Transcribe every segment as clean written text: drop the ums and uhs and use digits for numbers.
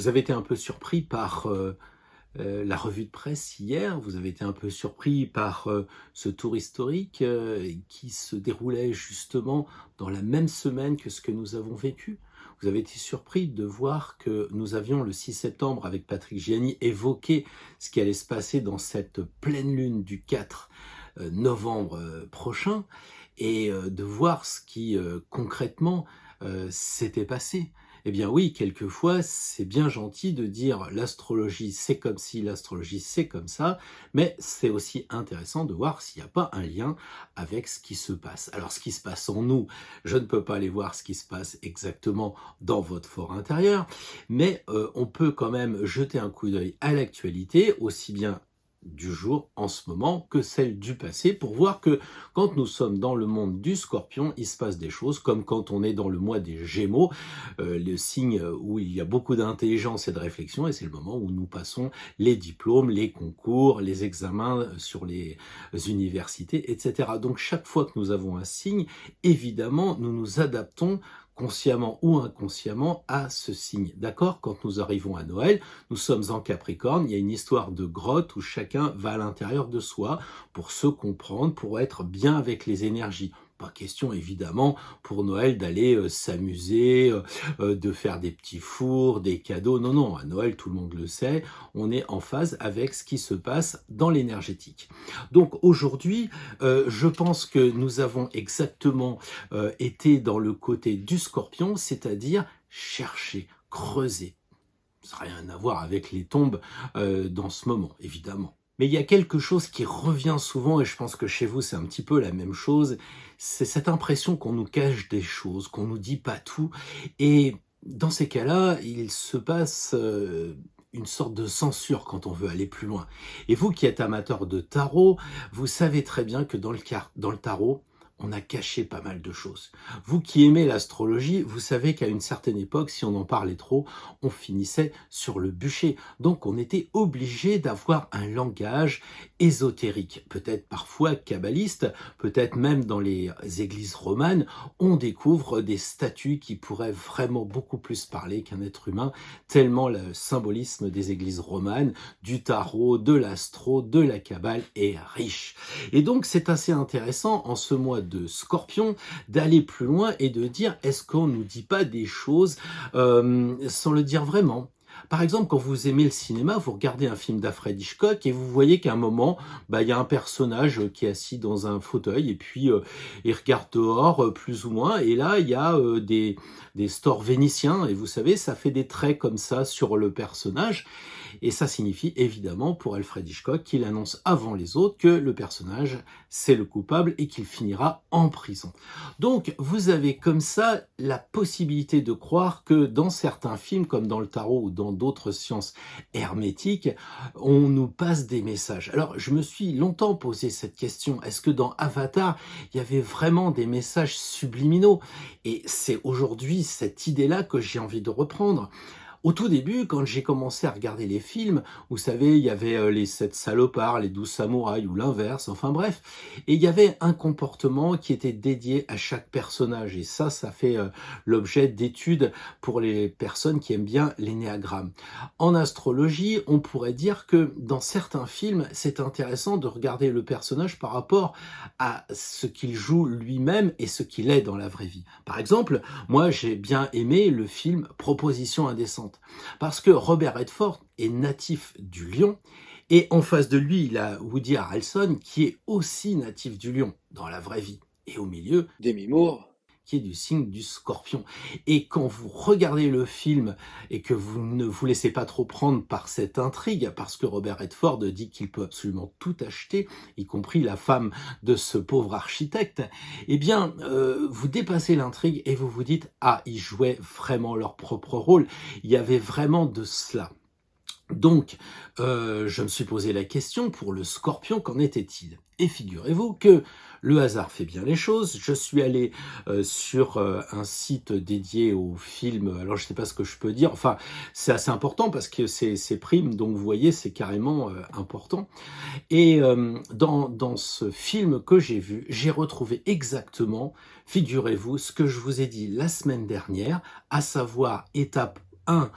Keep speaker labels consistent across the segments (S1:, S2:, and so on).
S1: Vous avez été un peu surpris par, la revue de presse hier, vous avez été un peu surpris par, ce tour historique, qui se déroulait justement dans la même semaine que ce que nous avons vécu. Vous avez été surpris de voir que nous avions le 6 septembre avec Patrick Gianni évoqué ce qui allait se passer dans cette pleine lune du 4 novembre, prochain et de voir ce qui, concrètement, s'était passé. Eh bien oui, quelquefois, c'est bien gentil de dire l'astrologie c'est comme ci, l'astrologie c'est comme ça, mais c'est aussi intéressant de voir s'il n'y a pas un lien avec ce qui se passe. Alors ce qui se passe en nous, je ne peux pas aller voir ce qui se passe exactement dans votre fort intérieur, mais on peut quand même jeter un coup d'œil à l'actualité, aussi bien du jour en ce moment que celle du passé pour voir que quand nous sommes dans le monde du Scorpion, il se passe des choses comme quand on est dans le mois des Gémeaux, le signe où il y a beaucoup d'intelligence et de réflexion et c'est le moment où nous passons les diplômes, les concours, les examens sur les universités, etc. Donc chaque fois que nous avons un signe, évidemment, nous nous adaptons consciemment ou inconsciemment à ce signe. D'accord? Quand nous arrivons à Noël, nous sommes en Capricorne, il y a une histoire de grotte où chacun va à l'intérieur de soi pour se comprendre, pour être bien avec les énergies. Pas question évidemment pour Noël d'aller s'amuser, de faire des petits fours, des cadeaux. Non, non, à Noël, tout le monde le sait, on est en phase avec ce qui se passe dans l'énergétique. Donc aujourd'hui, je pense que nous avons exactement été dans le côté du Scorpion, c'est-à-dire chercher, creuser. Ça n'a rien à voir avec les tombes dans ce moment, évidemment. Mais il y a quelque chose qui revient souvent, et je pense que chez vous c'est un petit peu la même chose, c'est cette impression qu'on nous cache des choses, qu'on nous dit pas tout, et dans ces cas-là, il se passe une sorte de censure quand on veut aller plus loin. Et vous qui êtes amateur de tarot, vous savez très bien que dans le tarot, on a caché pas mal de choses. Vous qui aimez l'astrologie, vous savez qu'à une certaine époque, si on en parlait trop, on finissait sur le bûcher. Donc on était obligé d'avoir un langage ésotérique, peut-être parfois kabbaliste, peut-être même dans les églises romanes, on découvre des statues qui pourraient vraiment beaucoup plus parler qu'un être humain, tellement le symbolisme des églises romanes, du tarot, de l'astro, de la kabbale est riche. Et donc c'est assez intéressant en ce mois de Scorpion d'aller plus loin et de dire est-ce qu'on nous dit pas des choses sans le dire vraiment. Par exemple, quand vous aimez le cinéma, vous regardez un film d'Alfred Hitchcock et vous voyez qu'à un moment, il y a un personnage qui est assis dans un fauteuil et puis il regarde dehors plus ou moins et là il y a des stores vénitiens et vous savez, ça fait des traits comme ça sur le personnage et ça signifie évidemment pour Alfred Hitchcock qu'il annonce avant les autres que le personnage c'est le coupable et qu'il finira en prison. Donc vous avez comme ça la possibilité de croire que dans certains films comme dans le tarot ou dans d'autres sciences hermétiques, on nous passe des messages. Alors je me suis longtemps posé cette question, est-ce que dans Avatar, il y avait vraiment des messages subliminaux? Et c'est aujourd'hui cette idée-là que j'ai envie de reprendre. Au tout début, quand j'ai commencé à regarder les films, vous savez, il y avait les 7 salopards, les 12 samouraïs ou l'inverse, enfin bref, et il y avait un comportement qui était dédié à chaque personnage. Et ça fait l'objet d'études pour les personnes qui aiment bien l'énéagramme. En astrologie, on pourrait dire que dans certains films, c'est intéressant de regarder le personnage par rapport à ce qu'il joue lui-même et ce qu'il est dans la vraie vie. Par exemple, moi j'ai bien aimé le film Proposition indécente. Parce que Robert Redford est natif du Lion et en face de lui, il a Woody Harrelson qui est aussi natif du Lion dans la vraie vie. Et au milieu, Demi Moore qui est du signe du Scorpion. Et quand vous regardez le film et que vous ne vous laissez pas trop prendre par cette intrigue, parce que Robert Redford dit qu'il peut absolument tout acheter, y compris la femme de ce pauvre architecte, eh bien, vous dépassez l'intrigue et vous vous dites « Ah, ils jouaient vraiment leur propre rôle. Il y avait vraiment de cela. » Donc, je me suis posé la question, pour le Scorpion, qu'en était-il? Et figurez-vous que le hasard fait bien les choses. Je suis allé sur un site dédié aux films, alors je ne sais pas ce que je peux dire, enfin, c'est assez important parce que c'est prime, donc vous voyez, c'est carrément important. Et dans ce film que j'ai vu, j'ai retrouvé exactement, figurez-vous, ce que je vous ai dit la semaine dernière, à savoir étape 1,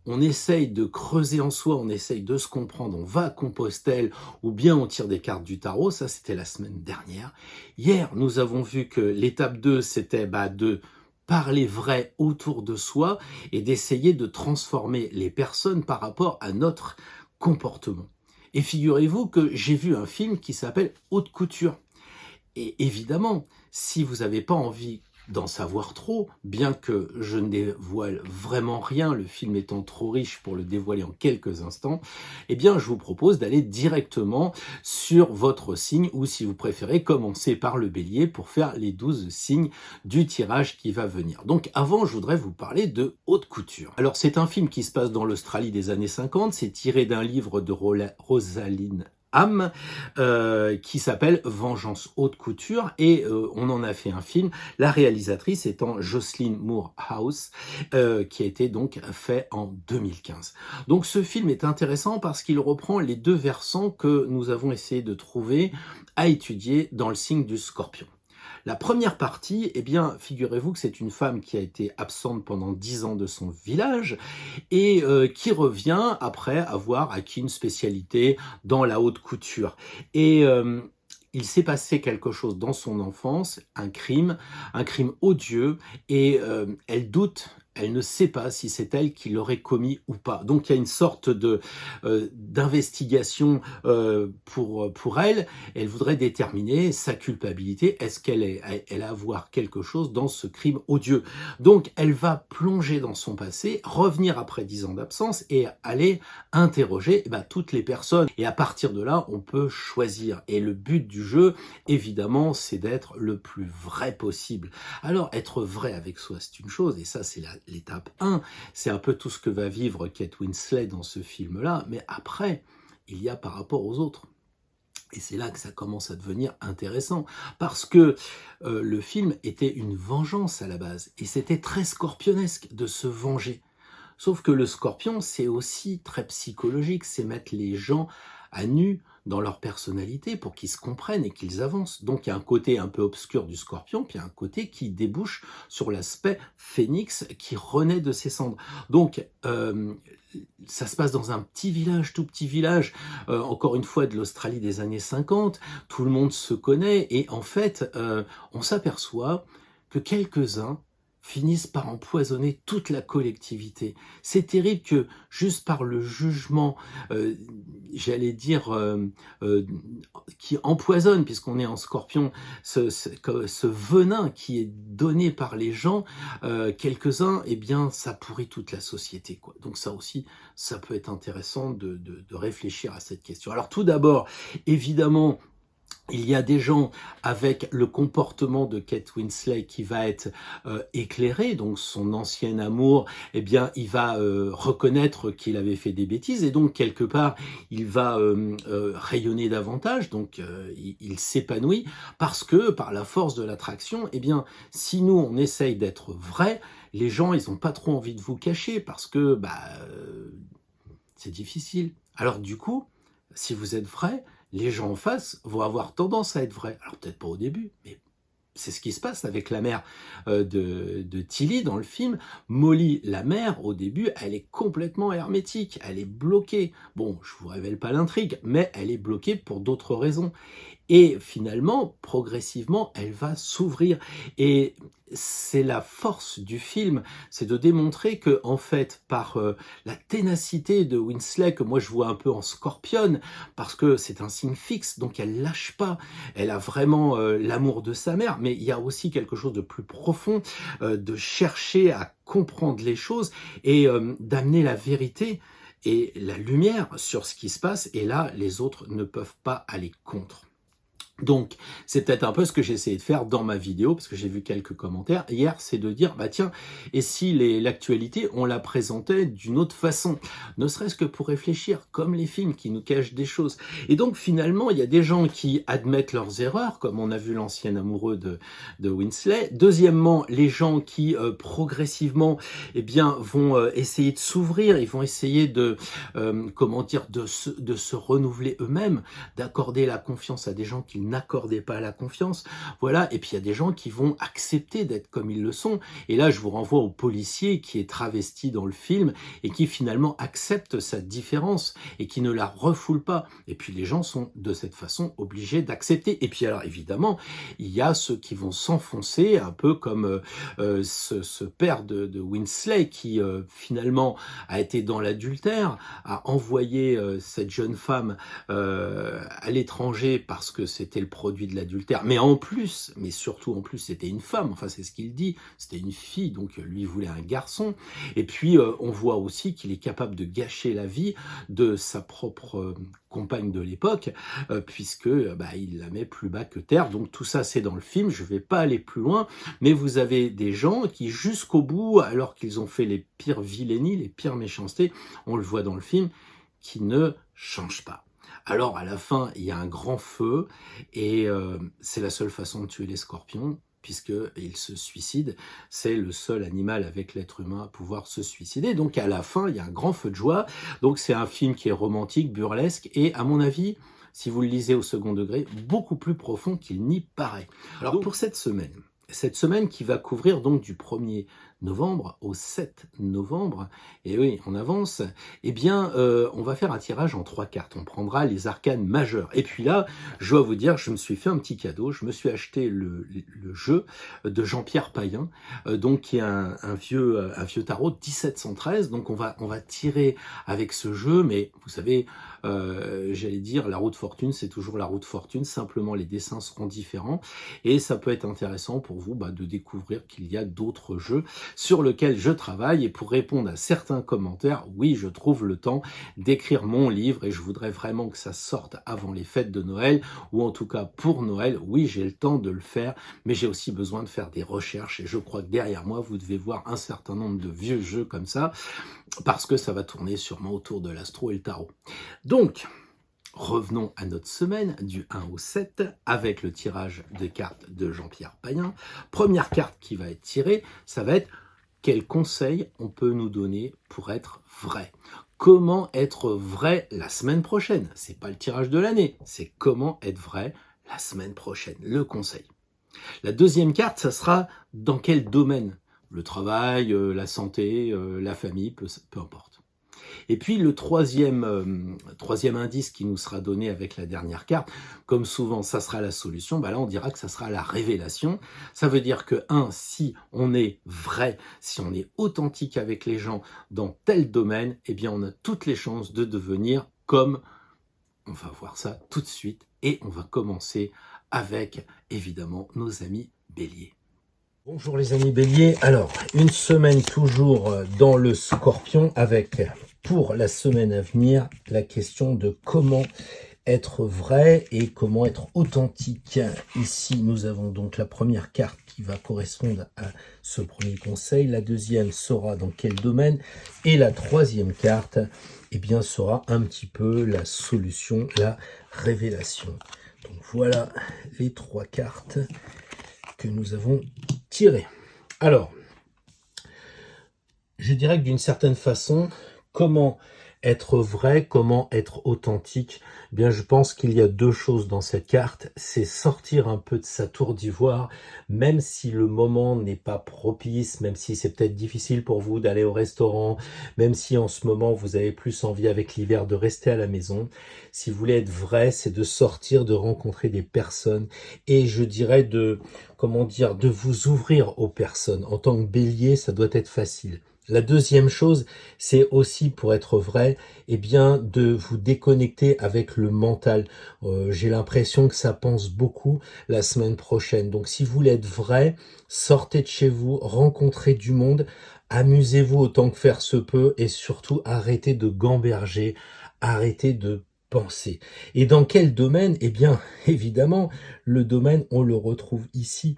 S1: on essaye de creuser en soi, on essaye de se comprendre, on va à Compostelle ou bien on tire des cartes du tarot, ça c'était la semaine dernière. Hier, nous avons vu que l'étape 2, c'était de parler vrai autour de soi et d'essayer de transformer les personnes par rapport à notre comportement. Et figurez-vous que j'ai vu un film qui s'appelle Haute Couture. Et évidemment, si vous n'avez pas envie d'en savoir trop, bien que je ne dévoile vraiment rien, le film étant trop riche pour le dévoiler en quelques instants, eh bien je vous propose d'aller directement sur votre signe, ou si vous préférez, commencer par le bélier pour faire les 12 signes du tirage qui va venir. Donc avant, je voudrais vous parler de Haute Couture. Alors c'est un film qui se passe dans l'Australie des années 50, c'est tiré d'un livre de Rosaline Ham, qui s'appelle Vengeance Haute Couture, et on en a fait un film, la réalisatrice étant Jocelyn Moorhouse, qui a été donc fait en 2015. Donc ce film est intéressant parce qu'il reprend les deux versants que nous avons essayé de trouver à étudier dans le signe du Scorpion. La première partie, eh bien, figurez-vous que c'est une femme qui a été absente pendant 10 ans de son village et qui revient après avoir acquis une spécialité dans la haute couture. Et il s'est passé quelque chose dans son enfance, un crime odieux, et elle doute. Elle ne sait pas si c'est elle qui l'aurait commis ou pas. Donc il y a une sorte d'investigation pour elle. Elle voudrait déterminer sa culpabilité. Est-ce elle a à voir quelque chose dans ce crime odieux? Donc elle va plonger dans son passé, revenir après 10 ans d'absence et aller interroger toutes les personnes. Et à partir de là, on peut choisir. Et le but du jeu, évidemment, c'est d'être le plus vrai possible. Alors être vrai avec soi, c'est une chose, et ça c'est l'étape 1, c'est un peu tout ce que va vivre Kate Winslet dans ce film-là, mais après, il y a par rapport aux autres. Et c'est là que ça commence à devenir intéressant, parce que le film était une vengeance à la base, et c'était très scorpionesque de se venger. Sauf que le scorpion, c'est aussi très psychologique, c'est mettre les gens à nu dans leur personnalité pour qu'ils se comprennent et qu'ils avancent. Donc il y a un côté un peu obscur du scorpion, puis il y a un côté qui débouche sur l'aspect phénix qui renaît de ses cendres. Donc ça se passe dans un petit village, tout petit village, encore une fois de l'Australie des années 50, tout le monde se connaît, et en fait on s'aperçoit que quelques-uns finissent par empoisonner toute la collectivité. C'est terrible que juste par le jugement, j'allais dire, qui empoisonne, puisqu'on est en scorpion, ce venin qui est donné par les gens, quelques-uns, eh bien, ça pourrit toute la société, quoi. Donc ça aussi, ça peut être intéressant de réfléchir à cette question. Alors tout d'abord, évidemment, il y a des gens avec le comportement de Kate Winslet qui va être éclairé, donc son ancien amour, eh bien, il va reconnaître qu'il avait fait des bêtises, et donc quelque part, il va rayonner davantage, donc il s'épanouit, parce que par la force de l'attraction, eh bien, si nous on essaye d'être vrai, les gens, ils n'ont pas trop envie de vous cacher, parce que c'est difficile. Alors du coup, si vous êtes vrai, les gens en face vont avoir tendance à être vrais. Alors peut-être pas au début, mais c'est ce qui se passe avec la mère de Tilly dans le film. Molly, la mère, au début, elle est complètement hermétique, elle est bloquée. Bon, je vous révèle pas l'intrigue, mais elle est bloquée pour d'autres raisons. Et finalement, progressivement, elle va s'ouvrir. Et c'est la force du film, c'est de démontrer que, en fait, par la ténacité de Winslet, que moi je vois un peu en scorpionne, parce que c'est un signe fixe, donc elle lâche pas. Elle a vraiment l'amour de sa mère, mais il y a aussi quelque chose de plus profond, de chercher à comprendre les choses et d'amener la vérité et la lumière sur ce qui se passe. Et là, les autres ne peuvent pas aller contre. Donc, c'est peut-être un peu ce que j'ai essayé de faire dans ma vidéo, parce que j'ai vu quelques commentaires hier, c'est de dire, tiens, et si l'actualité, on la présentait d'une autre façon, ne serait-ce que pour réfléchir, comme les films qui nous cachent des choses. Et donc, finalement, il y a des gens qui admettent leurs erreurs, comme on a vu l'ancien amoureux de Winslet. Deuxièmement, les gens qui, progressivement, eh bien, vont essayer de s'ouvrir, ils vont essayer de se renouveler eux-mêmes, d'accorder la confiance à des gens qu'ils n'accordaient pas la confiance. Voilà, et puis il y a des gens qui vont accepter d'être comme ils le sont. Et là, je vous renvoie au policier qui est travesti dans le film et qui finalement accepte sa différence et qui ne la refoule pas. Et puis les gens sont de cette façon obligés d'accepter. Et puis alors évidemment, il y a ceux qui vont s'enfoncer, un peu comme ce père de Winsley qui finalement a été dans l'adultère, a envoyé cette jeune femme à l'étranger parce que c'était le produit de l'adultère. Mais en plus, mais surtout en plus, c'était une femme, enfin c'est ce qu'il dit, c'était une fille, donc lui voulait un garçon. Et puis on voit aussi qu'il est capable de gâcher la vie de sa propre compagne de l'époque, puisque il la met plus bas que terre. Donc tout ça c'est dans le film, je ne vais pas aller plus loin, mais vous avez des gens qui jusqu'au bout, alors qu'ils ont fait les pires vilainies, les pires méchancetés, on le voit dans le film, qui ne changent pas. Alors à la fin, il y a un grand feu, et c'est la seule façon de tuer les scorpions, puisqu'ils se suicident. C'est le seul animal avec l'être humain à pouvoir se suicider. Donc à la fin, il y a un grand feu de joie. Donc c'est un film qui est romantique, burlesque, et à mon avis, si vous le lisez au second degré, beaucoup plus profond qu'il n'y paraît. Alors pour cette semaine qui va couvrir donc du 1er novembre au 7 novembre, et oui, on avance, eh bien, on va faire un tirage en 3 cartes. On prendra les arcanes majeures. Et puis là, je dois vous dire, je me suis fait un petit cadeau. Je me suis acheté le jeu de Jean-Pierre Payen, donc qui est un vieux tarot de 1713. Donc on va tirer avec ce jeu, mais vous savez, j'allais dire, la roue de fortune, c'est toujours la roue de fortune. Simplement, les dessins seront différents. Et ça peut être intéressant pour vous de découvrir qu'il y a d'autres jeux sur lequel je travaille, et pour répondre à certains commentaires, oui, je trouve le temps d'écrire mon livre et je voudrais vraiment que ça sorte avant les fêtes de Noël, ou en tout cas pour Noël. Oui, j'ai le temps de le faire, mais j'ai aussi besoin de faire des recherches, et je crois que derrière moi, vous devez voir un certain nombre de vieux jeux comme ça, parce que ça va tourner sûrement autour de l'astro et le tarot. Donc, revenons à notre semaine du 1 au 7 avec le tirage de cartes de Jean-Pierre Payen. Première carte qui va être tirée, ça va être quel conseil on peut nous donner pour être vrai. Comment être vrai la semaine prochaine? C'est pas le tirage de l'année, c'est comment être vrai la semaine prochaine, le conseil. La deuxième carte, ça sera dans quel domaine? Le travail, la santé, la famille, peu importe. Et puis le troisième indice qui nous sera donné avec la dernière carte, comme souvent ça sera la solution, là on dira que ça sera la révélation. Ça veut dire que si on est vrai, si on est authentique avec les gens dans tel domaine, eh bien on a toutes les chances de devenir comme, on va voir ça tout de suite, et on va commencer avec évidemment nos amis Bélier. Bonjour les amis Bélier, alors une semaine toujours dans le Scorpion avec, pour la semaine à venir, la question de comment être vrai et comment être authentique. Ici nous avons donc la première carte qui va correspondre à ce premier conseil, la deuxième sera dans quel domaine, et la troisième carte sera un petit peu la solution, la révélation. Donc voilà les 3 cartes que nous avons tirées. Alors, je dirais que d'une certaine façon, comment être vrai, comment être authentique, je pense qu'il y a 2 choses dans cette carte. C'est sortir un peu de sa tour d'ivoire, même si le moment n'est pas propice, même si c'est peut-être difficile pour vous d'aller au restaurant, même si en ce moment vous avez plus envie avec l'hiver de rester à la maison. Si vous voulez être vrai, c'est de sortir, de rencontrer des personnes, et je dirais de vous ouvrir aux personnes. En tant que Bélier, ça doit être facile. La deuxième chose, c'est aussi pour être vrai, de vous déconnecter avec le mental. J'ai l'impression que ça pense beaucoup la semaine prochaine. Donc si vous voulez être vrai, sortez de chez vous, rencontrez du monde, amusez-vous autant que faire se peut, et surtout arrêtez de gamberger, arrêtez de penser. Et dans quel domaine? Évidemment, le domaine, on le retrouve ici,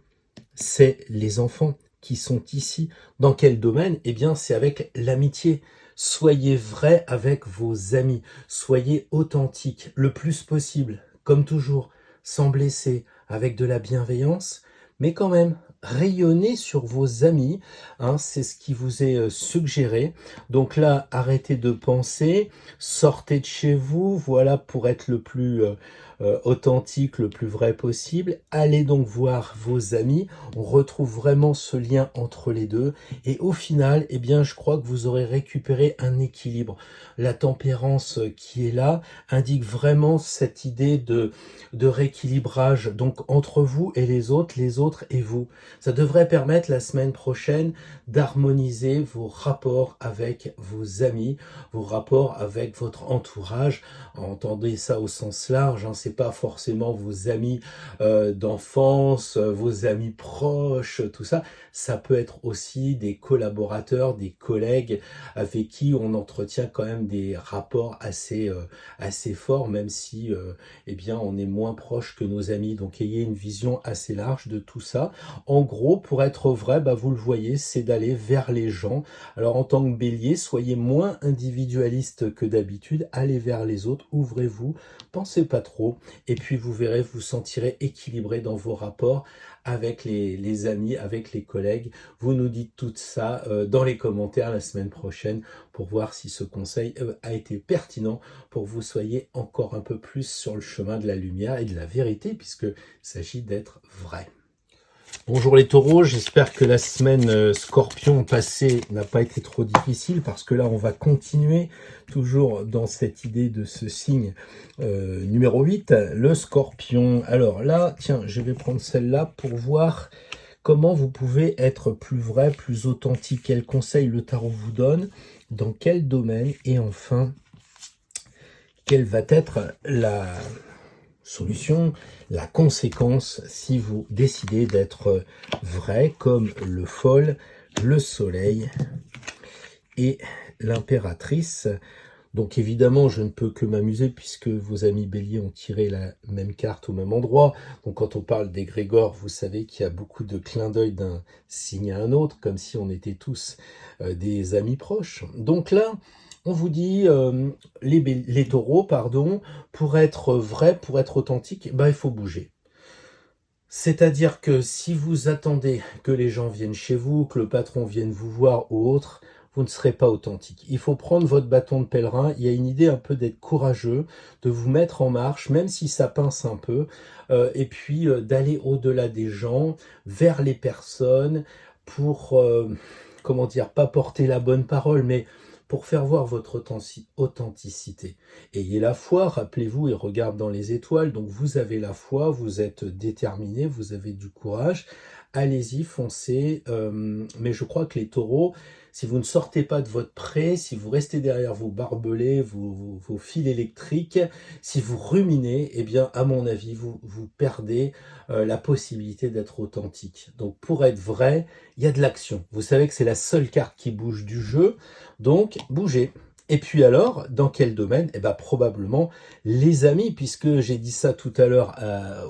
S1: c'est les enfants qui sont ici. Dans quel domaine? C'est avec l'amitié. Soyez vrai avec vos amis. Soyez authentique le plus possible, comme toujours, sans blesser, avec de la bienveillance, mais quand même rayonner sur vos amis, hein, c'est ce qui vous est suggéré. Donc là, arrêtez de penser, sortez de chez vous, voilà, pour être le plus authentique, le plus vrai possible. Allez donc voir vos amis, on retrouve vraiment ce lien entre les deux. Et au final, eh bien, je crois que vous aurez récupéré un équilibre. La tempérance qui est là indique vraiment cette idée de rééquilibrage, donc entre vous et les autres et vous. Ça devrait permettre la semaine prochaine d'harmoniser vos rapports avec vos amis, vos rapports avec votre entourage. Entendez ça au sens large, hein, c'est pas forcément vos amis d'enfance, vos amis proches, tout ça. Ça peut être aussi des collaborateurs, des collègues avec qui on entretient quand même des rapports assez forts, même si eh bien, on est moins proche que nos amis. Donc, ayez une vision assez large de tout ça. En gros, pour être vrai, bah, vous le voyez, c'est d'aller vers les gens. Alors, en tant que bélier, soyez moins individualiste que d'habitude. Allez vers les autres, ouvrez-vous, pensez pas trop. Et puis, vous verrez, vous sentirez équilibré dans vos rapports avec les amis, avec les collègues. Vous nous dites tout ça dans les commentaires la semaine prochaine pour voir si ce conseil a été pertinent pour que vous soyez encore un peu plus sur le chemin de la lumière et de la vérité, puisqu'il s'agit d'être vrai. Bonjour les taureaux, j'espère que la semaine Scorpion passée n'a pas été trop difficile, parce que là on va continuer toujours dans cette idée de ce signe numéro 8, le Scorpion. Alors là, tiens, je vais prendre celle-là pour voir comment vous pouvez être plus vrai, plus authentique, quel conseil le tarot vous donne, dans quel domaine, et enfin, quelle va être la solution, la conséquence si vous décidez d'être vrai, comme le Folle, le Soleil et l'impératrice. Donc évidemment, je ne peux que m'amuser puisque vos amis béliers ont tiré la même carte au même endroit. Donc quand on parle d'égrégore, vous savez qu'il y a beaucoup de clins d'œil d'un signe à un autre, comme si on était tous des amis proches. Donc là, on vous dit, les taureaux, pardon, pour être vrai, pour être authentique, ben, il faut bouger. C'est-à-dire que si vous attendez que les gens viennent chez vous, que le patron vienne vous voir ou autre, vous ne serez pas authentique. Il faut prendre votre bâton de pèlerin. Il y a une idée un peu d'être courageux, de vous mettre en marche, même si ça pince un peu, et puis d'aller au-delà des gens, vers les personnes, pour, comment dire, pas porter la bonne parole, mais pour faire voir votre authenticité. Ayez la foi, rappelez-vous, et regarde dans les étoiles, donc vous avez la foi, vous êtes déterminé, vous avez du courage, allez-y, foncez, mais je crois que les taureaux, si vous ne sortez pas de votre pré, si vous restez derrière vos barbelés, vos fils électriques, si vous ruminez, eh bien, à mon avis, vous perdez la possibilité d'être authentique. Donc, pour être vrai, il y a de l'action. Vous savez que c'est la seule carte qui bouge du jeu, donc bougez. Et puis alors, dans quel domaine? Eh bien, probablement les amis, puisque j'ai dit ça tout à l'heure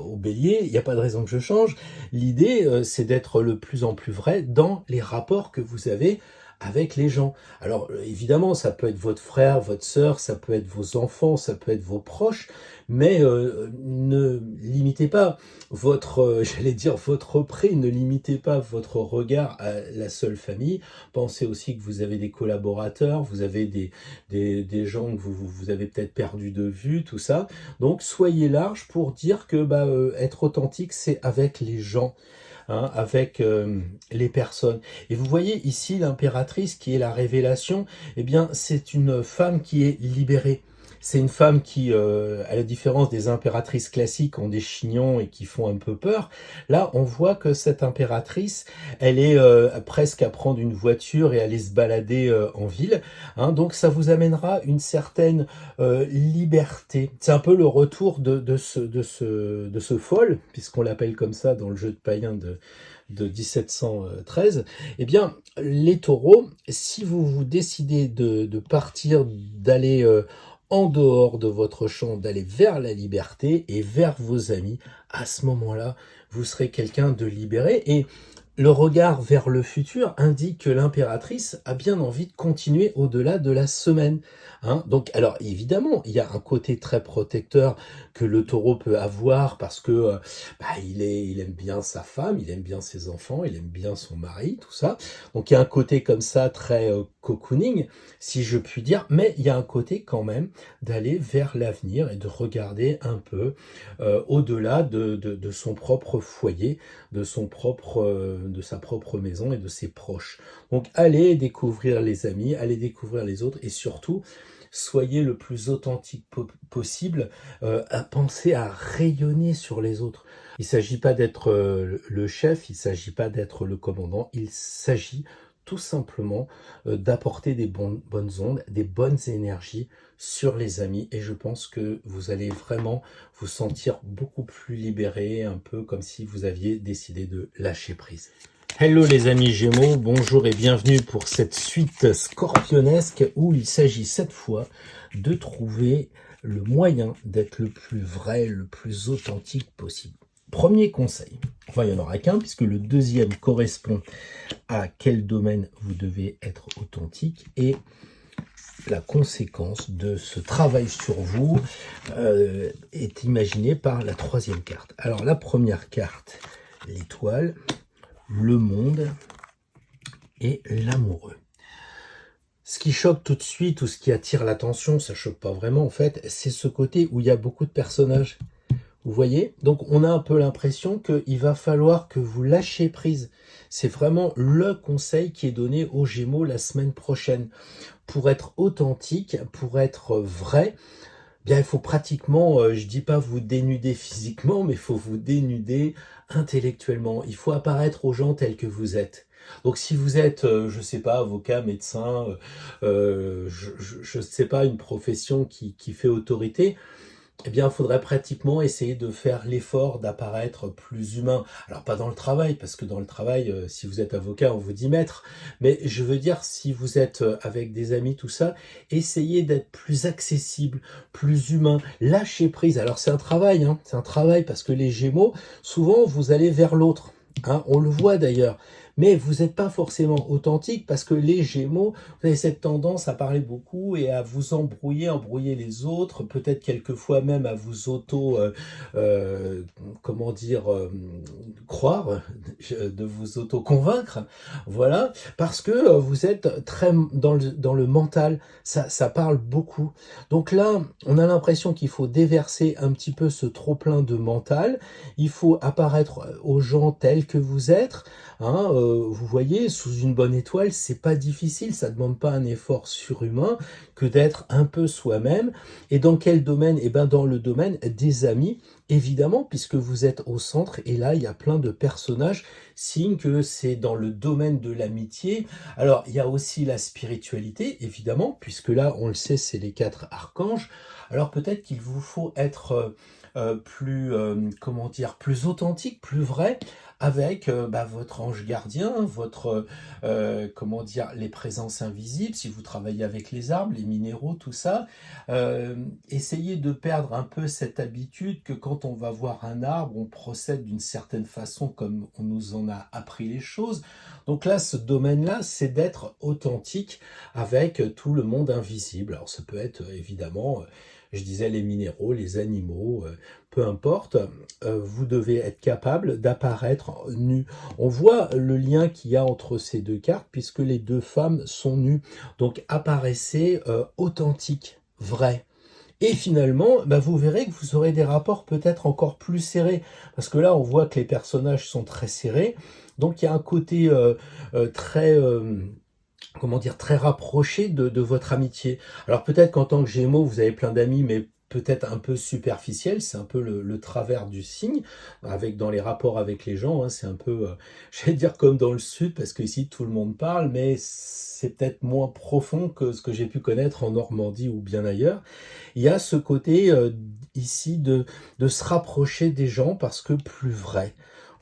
S1: au bélier, il n'y a pas de raison que je change. L'idée, c'est d'être le plus en plus vrai dans les rapports que vous avez avec les gens. Alors évidemment, ça peut être votre frère, votre sœur, ça peut être vos enfants, ça peut être vos proches, mais ne limitez pas votre, j'allais dire votre prêt, ne limitez pas votre regard à la seule famille. Pensez aussi que vous avez des collaborateurs, vous avez des gens que vous avez peut-être perdu de vue, tout ça. Donc soyez large pour dire que être authentique, c'est avec les gens. Hein, avec les personnes. Et vous voyez ici l'impératrice qui est la révélation, eh bien c'est une femme qui est libérée. C'est une femme qui, à la différence des impératrices classiques, ont des chignons et qui font un peu peur. Là, on voit que cette impératrice, elle est presque à prendre une voiture et aller se balader en ville. Hein, donc, ça vous amènera une certaine liberté. C'est un peu le retour de ce Folle, puisqu'on l'appelle comme ça dans le jeu de païen de 1713, eh bien, les taureaux, si vous décidez de partir, d'aller en dehors de votre champ, d'aller vers la liberté et vers vos amis, à ce moment-là, vous serez quelqu'un de libéré. Et Le regard vers le futur indique que l'impératrice a bien envie de continuer au-delà de la semaine, hein. Donc, alors évidemment, il y a un côté très protecteur que le taureau peut avoir parce que il aime bien sa femme, il aime bien ses enfants, il aime bien son mari, tout ça. Donc, il y a un côté comme ça très cocooning, si je puis dire, mais il y a un côté quand même d'aller vers l'avenir et de regarder un peu au-delà de son propre foyer, de sa propre maison et de ses proches. Donc allez découvrir les amis, allez découvrir les autres et surtout soyez le plus authentique possible, à penser à rayonner sur les autres. Il ne s'agit pas d'être le chef, il ne s'agit pas d'être le commandant, il s'agit tout simplement d'apporter des bonnes ondes, des bonnes énergies sur les amis et je pense que vous allez vraiment vous sentir beaucoup plus libéré, un peu comme si vous aviez décidé de lâcher prise. Hello les amis Gémeaux, bonjour et bienvenue pour cette suite scorpionesque où il s'agit cette fois de trouver le moyen d'être le plus vrai, le plus authentique possible. Premier conseil, enfin il n'y en aura qu'un puisque le deuxième correspond à quel domaine vous devez être authentique et la conséquence de ce travail sur vous est imaginée par la troisième carte. Alors la première carte, l'étoile, le monde et l'amoureux. Ce qui choque tout de suite ou ce qui attire l'attention, ça choque pas vraiment en fait, c'est ce côté où il y a beaucoup de personnages. Vous voyez? Donc on a un peu l'impression qu'il va falloir que vous lâchiez prise. C'est vraiment le conseil qui est donné aux Gémeaux la semaine prochaine. Pour être authentique, pour être vrai, bien il faut pratiquement, je dis pas vous dénuder physiquement, mais il faut vous dénuder intellectuellement. Il faut apparaître aux gens tels que vous êtes. Donc si vous êtes, je sais pas, avocat, médecin, je sais pas, une profession qui fait autorité, eh bien, il faudrait pratiquement essayer de faire l'effort d'apparaître plus humain. Alors, pas dans le travail, parce que dans le travail, si vous êtes avocat, on vous dit maître. Mais je veux dire, si vous êtes avec des amis, tout ça, essayez d'être plus accessible, plus humain. Lâchez prise. Alors, c'est un travail, hein. C'est un travail parce que les Gémeaux, souvent, vous allez vers l'autre. Hein, on le voit d'ailleurs. Mais vous n'êtes pas forcément authentique parce que les Gémeaux, vous avez cette tendance à parler beaucoup et à vous embrouiller les autres, peut-être quelquefois même à vous croire, de vous auto-convaincre, voilà, parce que vous êtes très dans le mental, ça parle beaucoup. Donc là, on a l'impression qu'il faut déverser un petit peu ce trop-plein de mental, il faut apparaître aux gens tels que vous êtes, hein, vous voyez, sous une bonne étoile, c'est pas difficile, ça demande pas un effort surhumain que d'être un peu soi-même. Et dans quel domaine? Eh ben dans le domaine des amis, évidemment, puisque vous êtes au centre. Et là, il y a plein de personnages, signe que c'est dans le domaine de l'amitié. Alors, il y a aussi la spiritualité, évidemment, puisque là, on le sait, c'est les 4 archanges. Alors peut-être qu'il vous faut être plus authentique, plus vrai, avec votre ange gardien, les présences invisibles, si vous travaillez avec les arbres, les minéraux, tout ça. Essayez de perdre un peu cette habitude que quand on va voir un arbre, on procède d'une certaine façon comme on nous en a appris les choses. Donc là, ce domaine-là, c'est d'être authentique avec tout le monde invisible. Alors ça peut être évidemment... je disais les minéraux, les animaux, peu importe, vous devez être capable d'apparaître nu. On voit le lien qu'il y a entre ces deux cartes puisque les deux femmes sont nues. Donc apparaissez authentique, vrai. Et finalement, vous verrez que vous aurez des rapports peut-être encore plus serrés. Parce que là, on voit que les personnages sont très serrés. Donc il y a un côté très... très rapproché de votre amitié. Alors peut-être qu'en tant que Gémeaux, vous avez plein d'amis, mais peut-être un peu superficiel, c'est un peu le travers du signe, dans les rapports avec les gens, hein, c'est un peu, j'allais dire comme dans le Sud, parce qu'ici tout le monde parle, mais c'est peut-être moins profond que ce que j'ai pu connaître en Normandie ou bien ailleurs. Il y a ce côté ici de se rapprocher des gens parce que plus vrai.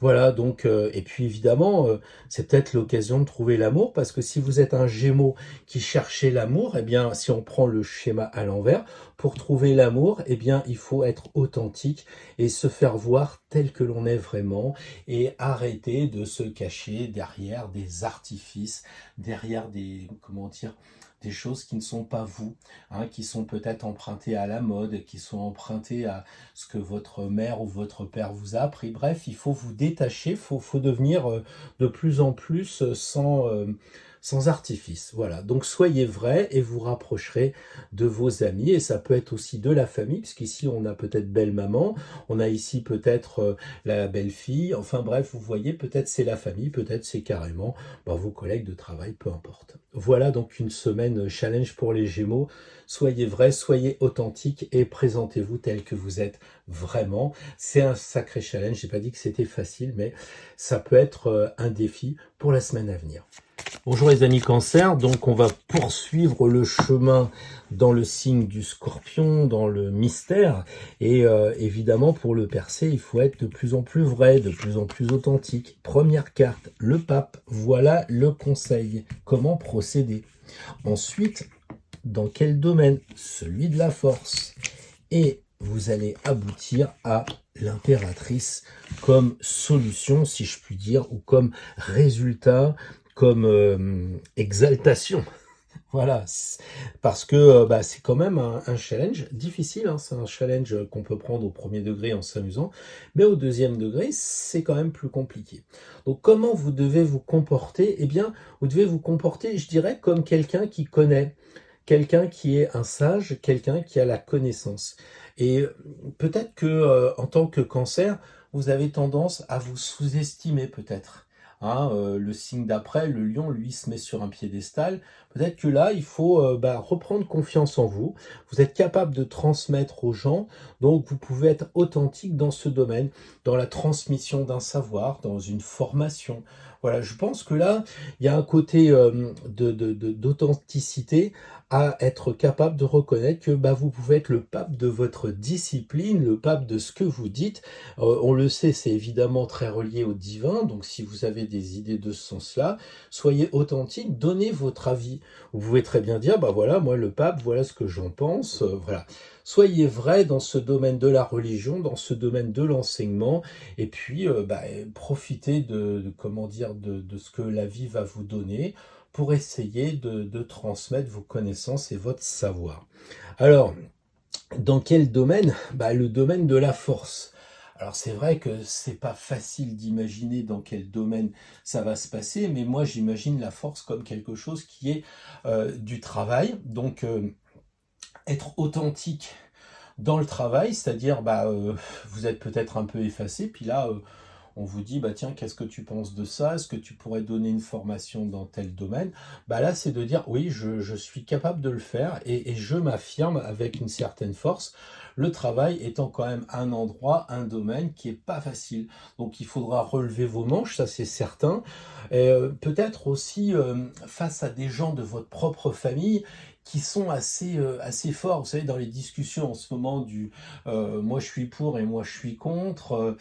S1: Voilà, donc, et puis évidemment, c'est peut-être l'occasion de trouver l'amour, parce que si vous êtes un Gémeaux qui cherchez l'amour, eh bien, si on prend le schéma à l'envers, pour trouver l'amour, eh bien, il faut être authentique et se faire voir tel que l'on est vraiment, et arrêter de se cacher derrière des artifices, derrière des, comment dire, des choses qui ne sont pas vous, hein, qui sont peut-être empruntées à la mode, qui sont empruntées à ce que votre mère ou votre père vous a appris. Bref, il faut vous détacher, faut devenir de plus en plus sans artifice. Voilà, donc soyez vrai et vous rapprocherez de vos amis, et ça peut être aussi de la famille, puisqu'ici on a peut-être belle-maman, on a ici peut-être la belle-fille, enfin bref, vous voyez, peut-être c'est la famille, peut-être c'est carrément vos collègues de travail, peu importe. Voilà donc une semaine challenge pour les Gémeaux. Soyez vrai, soyez authentique et présentez-vous tel que vous êtes vraiment. C'est un sacré challenge, j'ai pas dit que c'était facile, mais ça peut être un défi pour la semaine à venir. Bonjour les amis Cancer, donc on va poursuivre le chemin dans le signe du Scorpion, dans le mystère, et évidemment pour le percer, il faut être de plus en plus vrai, de plus en plus authentique. Première carte, le pape, voilà le conseil, comment procéder. Ensuite, dans quel domaine? Celui de la force. Et vous allez aboutir à l'impératrice comme solution, si je puis dire, ou comme résultat, comme exaltation. Voilà, parce que c'est quand même un challenge difficile, hein. C'est un challenge qu'on peut prendre au premier degré en s'amusant, mais au deuxième degré, c'est quand même plus compliqué. Donc comment vous devez vous comporter? Eh bien, vous devez vous comporter, je dirais, comme quelqu'un qui connaît, quelqu'un qui est un sage, quelqu'un qui a la connaissance. Et peut-être que en tant que Cancer, vous avez tendance à vous sous-estimer peut-être. Hein, le signe d'après, le lion, lui, se met sur un piédestal. Peut-être que là, il faut reprendre confiance en vous. Vous êtes capable de transmettre aux gens, donc vous pouvez être authentique dans ce domaine, dans la transmission d'un savoir, dans une formation. Voilà, je pense que là, il y a un côté d'authenticité à être capable de reconnaître que vous pouvez être le pape de votre discipline, le pape de ce que vous dites. On le sait, c'est évidemment très relié au divin, donc si vous avez des idées de ce sens-là, soyez authentique, donnez votre avis. Vous pouvez très bien dire, voilà, moi le pape, voilà ce que j'en pense, voilà. Soyez vrai dans ce domaine de la religion, dans ce domaine de l'enseignement, et puis profitez comment dire, de ce que la vie va vous donner pour essayer de transmettre vos connaissances et votre savoir. Alors, dans quel domaine? Le domaine de la force. Alors c'est vrai que c'est pas facile d'imaginer dans quel domaine ça va se passer, mais moi j'imagine la force comme quelque chose qui est du travail, donc être authentique dans le travail, c'est-à-dire vous êtes peut-être un peu effacé, puis là on vous dit tiens, qu'est-ce que tu penses de ça? Est-ce que tu pourrais donner une formation dans tel domaine? Là c'est de dire oui, je suis capable de le faire, et je m'affirme avec une certaine force. Le travail étant quand même un endroit, un domaine qui est pas facile, donc il faudra relever vos manches, ça c'est certain. Et peut-être aussi face à des gens de votre propre famille qui sont assez forts. Vous savez, dans les discussions en ce moment du moi je suis pour et moi je suis contre,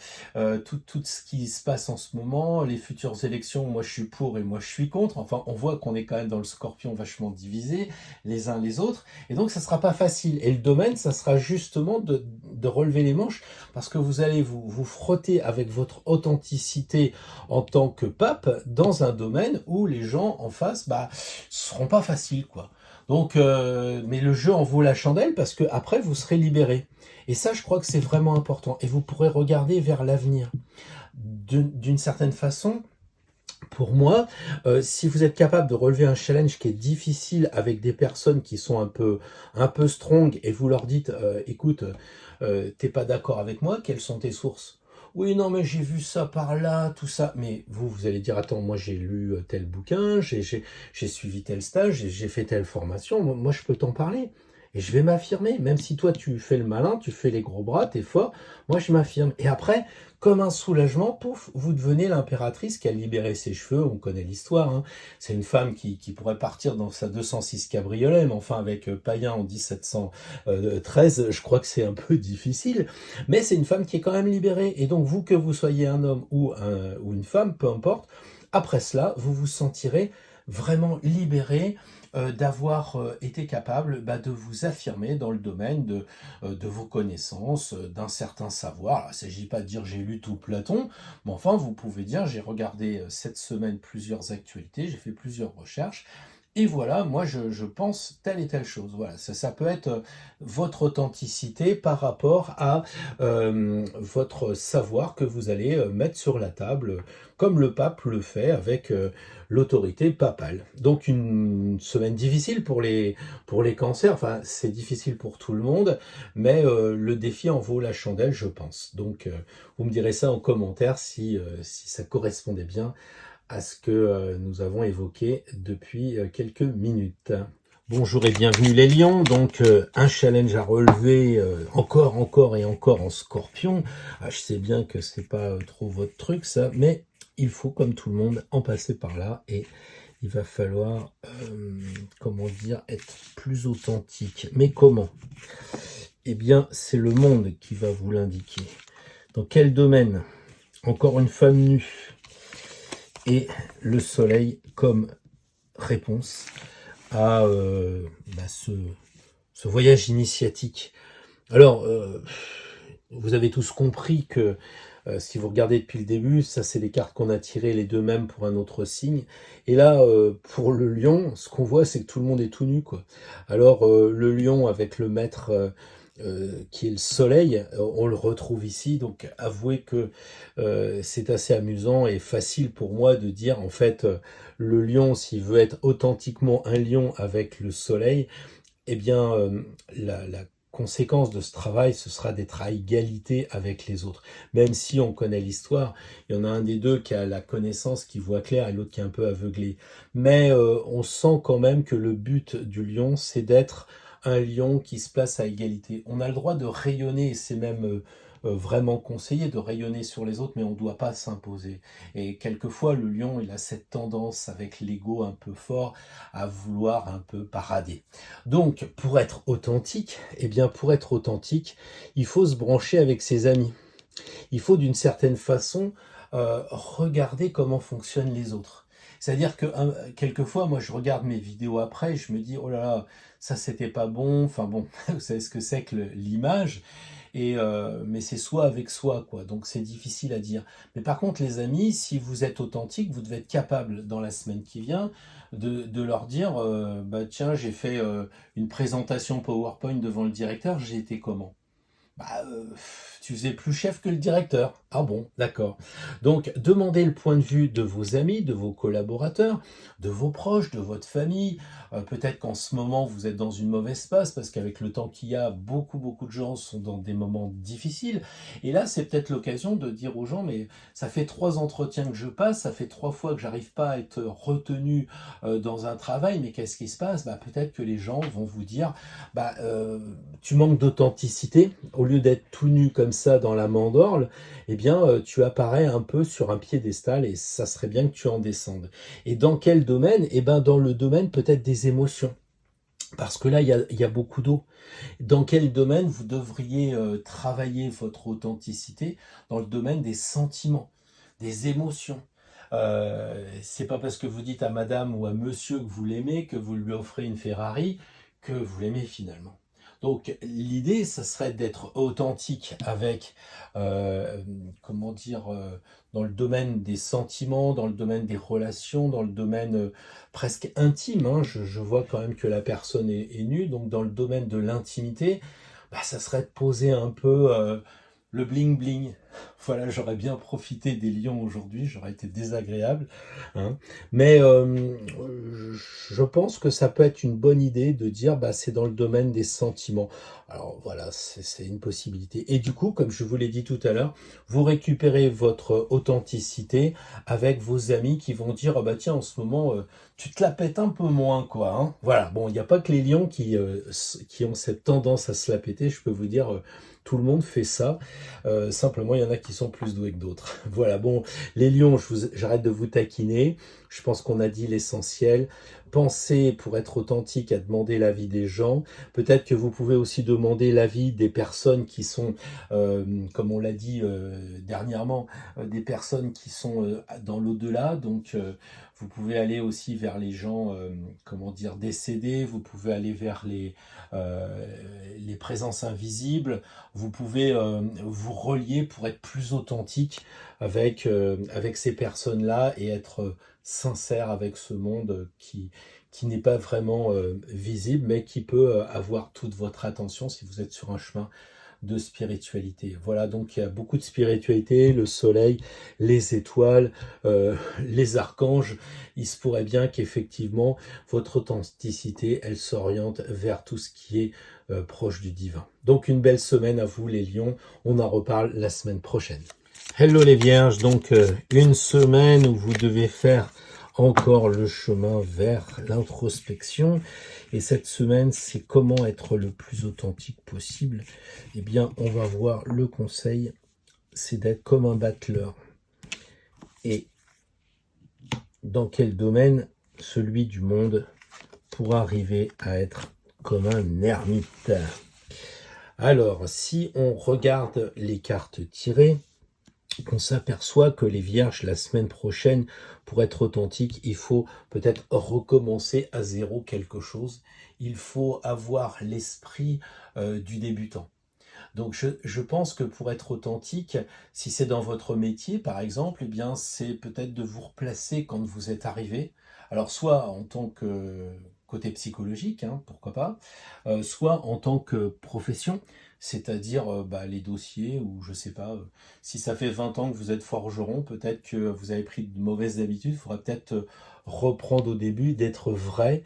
S1: tout ce qui se passe en ce moment, les futures élections, moi je suis pour et moi je suis contre. Enfin, on voit qu'on est quand même dans le Scorpion vachement divisé les uns les autres, et donc ça sera pas facile. Et le domaine, ça sera justement de relever les manches, parce que vous allez vous frotter avec votre authenticité en tant que pape dans un domaine où les gens en face seront pas faciles, quoi. Donc, mais le jeu en vaut la chandelle, parce que après vous serez libéré. Et ça, je crois que c'est vraiment important. Et vous pourrez regarder vers l'avenir. D'une certaine façon, pour moi, si vous êtes capable de relever un challenge qui est difficile avec des personnes qui sont un peu strong, et vous leur dites, écoute, t'es pas d'accord avec moi, quelles sont tes sources? Oui, non, mais j'ai vu ça par là, tout ça. Mais vous allez dire, attends, moi j'ai lu tel bouquin, j'ai suivi tel stage, j'ai fait telle formation, moi je peux t'en parler. et je vais m'affirmer. Même si toi, tu fais le malin, tu fais les gros bras, t'es fort, moi, je m'affirme. Et après, comme un soulagement, pouf, vous devenez l'impératrice qui a libéré ses cheveux. On connaît l'histoire, hein. C'est une femme qui pourrait partir dans sa 206 cabriolet, mais enfin, avec Payen en 1713, je crois que c'est un peu difficile. Mais c'est une femme qui est quand même libérée. Et donc, vous, que vous soyez un homme ou une femme, peu importe, après cela, vous vous sentirez vraiment libéré d'avoir été capable de vous affirmer dans le domaine de vos connaissances, d'un certain savoir. Alors, il ne s'agit pas de dire j'ai lu tout Platon, mais enfin vous pouvez dire j'ai regardé cette semaine plusieurs actualités, j'ai fait plusieurs recherches, et voilà, moi je pense telle et telle chose. Voilà, ça peut être votre authenticité par rapport à votre savoir que vous allez mettre sur la table, comme le pape le fait avec l'autorité papale. Donc une semaine difficile pour les cancers, enfin c'est difficile pour tout le monde, mais le défi en vaut la chandelle, je pense. Donc vous me direz ça en commentaire si ça correspondait bien à ce que nous avons évoqué depuis quelques minutes. Bonjour et bienvenue les lions, donc un challenge à relever encore et encore en scorpion. Je sais bien que c'est pas trop votre truc ça, mais il faut comme tout le monde en passer par là et il va falloir, comment dire, être plus authentique. Mais comment? Eh bien, c'est le monde qui va vous l'indiquer. Dans quel domaine? Encore une femme nue et le soleil comme réponse à ce voyage initiatique. Alors, vous avez tous compris que si vous regardez depuis le début, ça c'est les cartes qu'on a tirées les deux mêmes pour un autre signe. Et là, pour le lion, ce qu'on voit, c'est que tout le monde est tout nu, quoi. Alors, le lion avec le maître qui est le soleil, on le retrouve ici. Donc, avouez que c'est assez amusant et facile pour moi de dire, en fait, le lion, s'il veut être authentiquement un lion avec le soleil, eh bien, la conséquence de ce travail, ce sera d'être à égalité avec les autres. Même si on connaît l'histoire, il y en a un des deux qui a la connaissance, qui voit clair, et l'autre qui est un peu aveuglé. Mais on sent quand même que le but du lion, c'est d'être un lion qui se place à égalité. On a le droit de rayonner, et c'est même vraiment conseillé de rayonner sur les autres, mais on ne doit pas s'imposer. Et quelquefois, le lion, il a cette tendance, avec l'ego un peu fort, à vouloir un peu parader. Donc, pour être authentique, eh bien, pour être authentique, il faut se brancher avec ses amis. Il faut, d'une certaine façon, regarder comment fonctionnent les autres. C'est-à-dire que quelquefois, moi, je regarde mes vidéos après et je me dis, oh là là, ça, c'était pas bon. Enfin bon, vous savez ce que c'est que l'image. Et mais c'est soi avec soi, quoi. Donc c'est difficile à dire. Mais par contre, les amis, si vous êtes authentique, vous devez être capable dans la semaine qui vient de leur dire, tiens, j'ai fait une présentation PowerPoint devant le directeur, j'ai été comment? Tu faisais plus chef que le directeur. Ah bon, d'accord. Donc, demandez le point de vue de vos amis, de vos collaborateurs, de vos proches, de votre famille. Peut-être qu'en ce moment, vous êtes dans une mauvaise passe, parce qu'avec le temps qu'il y a, beaucoup de gens sont dans des moments difficiles. Et là, c'est peut-être l'occasion de dire aux gens, mais ça fait 3 entretiens que je passe, ça fait 3 fois que j'arrive pas à être retenu dans un travail, mais qu'est-ce qui se passe? Peut-être que les gens vont vous dire, tu manques d'authenticité. Au lieu d'être tout nu comme ça dans la mandorle, eh bien, tu apparais un peu sur un piédestal et ça serait bien que tu en descendes. Et dans quel domaine? Eh bien, dans le domaine peut-être des émotions. Parce que là, il y a beaucoup d'eau. Dans quel domaine vous devriez travailler votre authenticité? Dans le domaine des sentiments, des émotions. C'est pas parce que vous dites à madame ou à monsieur que vous l'aimez, que vous lui offrez une Ferrari, que vous l'aimez finalement. Donc l'idée, ça serait d'être authentique avec, dans le domaine des sentiments, dans le domaine des relations, dans le domaine presque intime, hein. Je vois quand même que la personne est nue, donc dans le domaine de l'intimité, ça serait de poser un peu le bling bling, Voilà, j'aurais bien profité des lions aujourd'hui, j'aurais été désagréable, hein. Mais je pense que ça peut être une bonne idée de dire, bah, c'est dans le domaine des sentiments. Alors voilà, c'est une possibilité. Et du coup, comme je vous l'ai dit tout à l'heure, vous récupérez votre authenticité avec vos amis qui vont dire, ah bah tiens, en ce moment, tu te la pètes un peu moins, quoi, hein. Voilà, bon, il n'y a pas que les lions qui ont cette tendance à se la péter, je peux vous dire, tout le monde fait ça. Simplement, il y en a qui sont plus doués que d'autres. Voilà, bon, les lions, j'arrête de vous taquiner. Je pense qu'on a dit l'essentiel. Pensez, pour être authentique, à demander l'avis des gens. Peut-être que vous pouvez aussi demander l'avis des personnes qui sont, comme on l'a dit dernièrement, des personnes qui sont dans l'au-delà. Donc, vous pouvez aller aussi vers les gens, comment dire, décédés. Vous pouvez aller vers les présences invisibles. Vous pouvez vous relier pour être plus authentique avec ces personnes-là et être sincère avec ce monde qui n'est pas vraiment visible, mais qui peut avoir toute votre attention si vous êtes sur un chemin de spiritualité. Voilà, donc il y a beaucoup de spiritualité, le soleil, les étoiles, les archanges. Il se pourrait bien qu'effectivement, votre authenticité, elle s'oriente vers tout ce qui est proche du divin. Donc une belle semaine à vous les lions, on en reparle la semaine prochaine. Hello les vierges, donc une semaine où vous devez faire encore le chemin vers l'introspection. Et cette semaine, c'est comment être le plus authentique possible. Eh bien, on va voir le conseil, c'est d'être comme un battleur. Et dans quel domaine? Celui du monde, pour arriver à être comme un ermite. Alors, si on regarde les cartes tirées, on s'aperçoit que les vierges, la semaine prochaine, pour être authentique, il faut peut-être recommencer à zéro quelque chose. Il faut avoir l'esprit du débutant. Donc je pense que pour être authentique, si c'est dans votre métier par exemple, eh bien c'est peut-être de vous replacer quand vous êtes arrivé. Alors soit en tant que côté psychologique, hein, pourquoi pas, soit en tant que profession, c'est-à-dire bah, les dossiers ou je sais pas, si ça fait 20 ans que vous êtes forgeron, peut-être que vous avez pris de mauvaises habitudes, il faudra peut-être reprendre au début, d'être vrai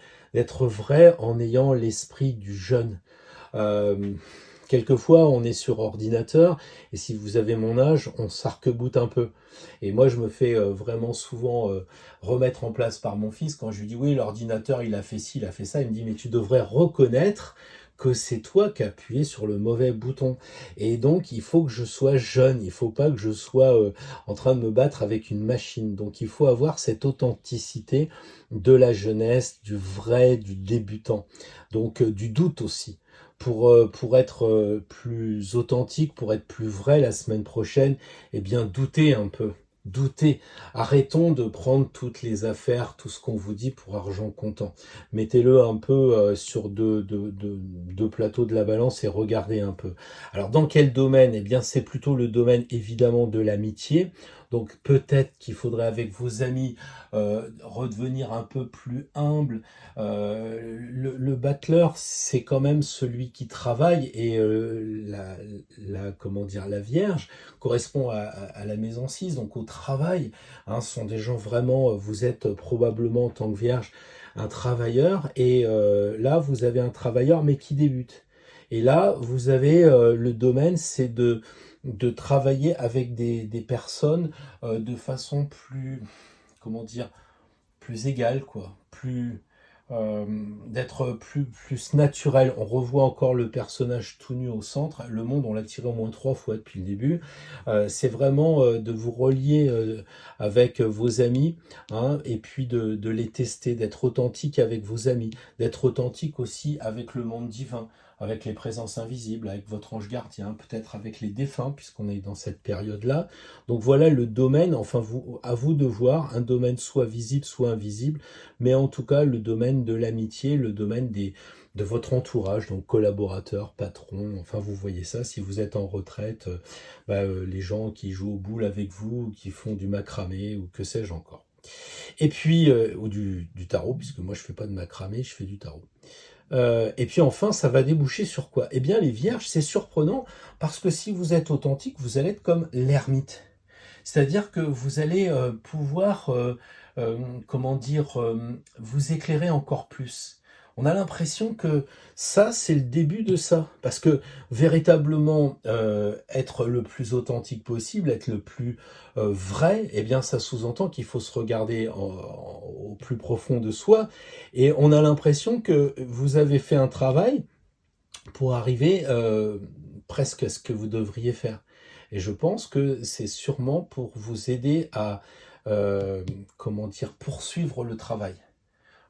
S1: en ayant l'esprit du jeune. Euh, Quelquefois, on est sur ordinateur, et si vous avez mon âge, on s'arc-boute un peu. Et moi, je me fais vraiment souvent remettre en place par mon fils quand je lui dis oui, l'ordinateur, il a fait ci, il a fait ça. Il me dit mais tu devrais reconnaître que c'est toi qui as appuyé sur le mauvais bouton. Et donc, il faut que je sois jeune, il faut pas que je sois en train de me battre avec une machine. Donc, il faut avoir cette authenticité de la jeunesse, du vrai, du débutant. Donc, du doute aussi pour être plus authentique, pour être plus vrai la semaine prochaine, eh bien, doutez un peu. Doutez. Arrêtons de prendre toutes les affaires, tout ce qu'on vous dit pour argent comptant. Mettez-le un peu sur deux plateaux de la balance et regardez un peu. Alors, dans quel domaine? Eh bien, c'est plutôt le domaine, évidemment, de l'amitié. Donc, peut-être qu'il faudrait, avec vos amis, redevenir un peu plus humble. Le battleur, c'est quand même celui qui travaille et comment dire, la Vierge correspond à la maison 6, donc au travail. Hein, ce sont des gens vraiment, vous êtes probablement en tant que Vierge un travailleur et là vous avez un travailleur mais qui débute. Et là vous avez le domaine, c'est de travailler avec des personnes de façon plus, comment dire, plus égale, quoi, plus d'être plus naturel. On revoit encore le personnage tout nu au centre. Le monde, on l'a tiré au moins 3 fois depuis le début. C'est vraiment de vous relier avec vos amis, hein, et puis de les tester, d'être authentique avec vos amis, d'être authentique aussi avec le monde divin, avec les présences invisibles, avec votre ange gardien, peut-être avec les défunts, puisqu'on est dans cette période-là. Donc voilà le domaine, enfin à vous de voir, un domaine soit visible, soit invisible, mais en tout cas le domaine de l'amitié, le domaine de votre entourage, donc collaborateurs, patrons, enfin vous voyez ça, si vous êtes en retraite, les gens qui jouent aux boules avec vous, qui font du macramé, ou que sais-je encore. Et puis, ou du tarot, puisque moi je fais pas de macramé, je fais du tarot. Et puis enfin, ça va déboucher sur quoi? Eh bien, les vierges, c'est surprenant parce que si vous êtes authentique, vous allez être comme l'ermite. C'est-à-dire que vous allez pouvoir, comment dire, vous éclairer encore plus. On a l'impression que ça, c'est le début de ça. Parce que véritablement, être le plus authentique possible, être le plus vrai, eh bien, ça sous-entend qu'il faut se regarder au plus profond de soi. Et on a l'impression que vous avez fait un travail pour arriver presque à ce que vous devriez faire. Et je pense que c'est sûrement pour vous aider à, euh, comment dire, poursuivre le travail.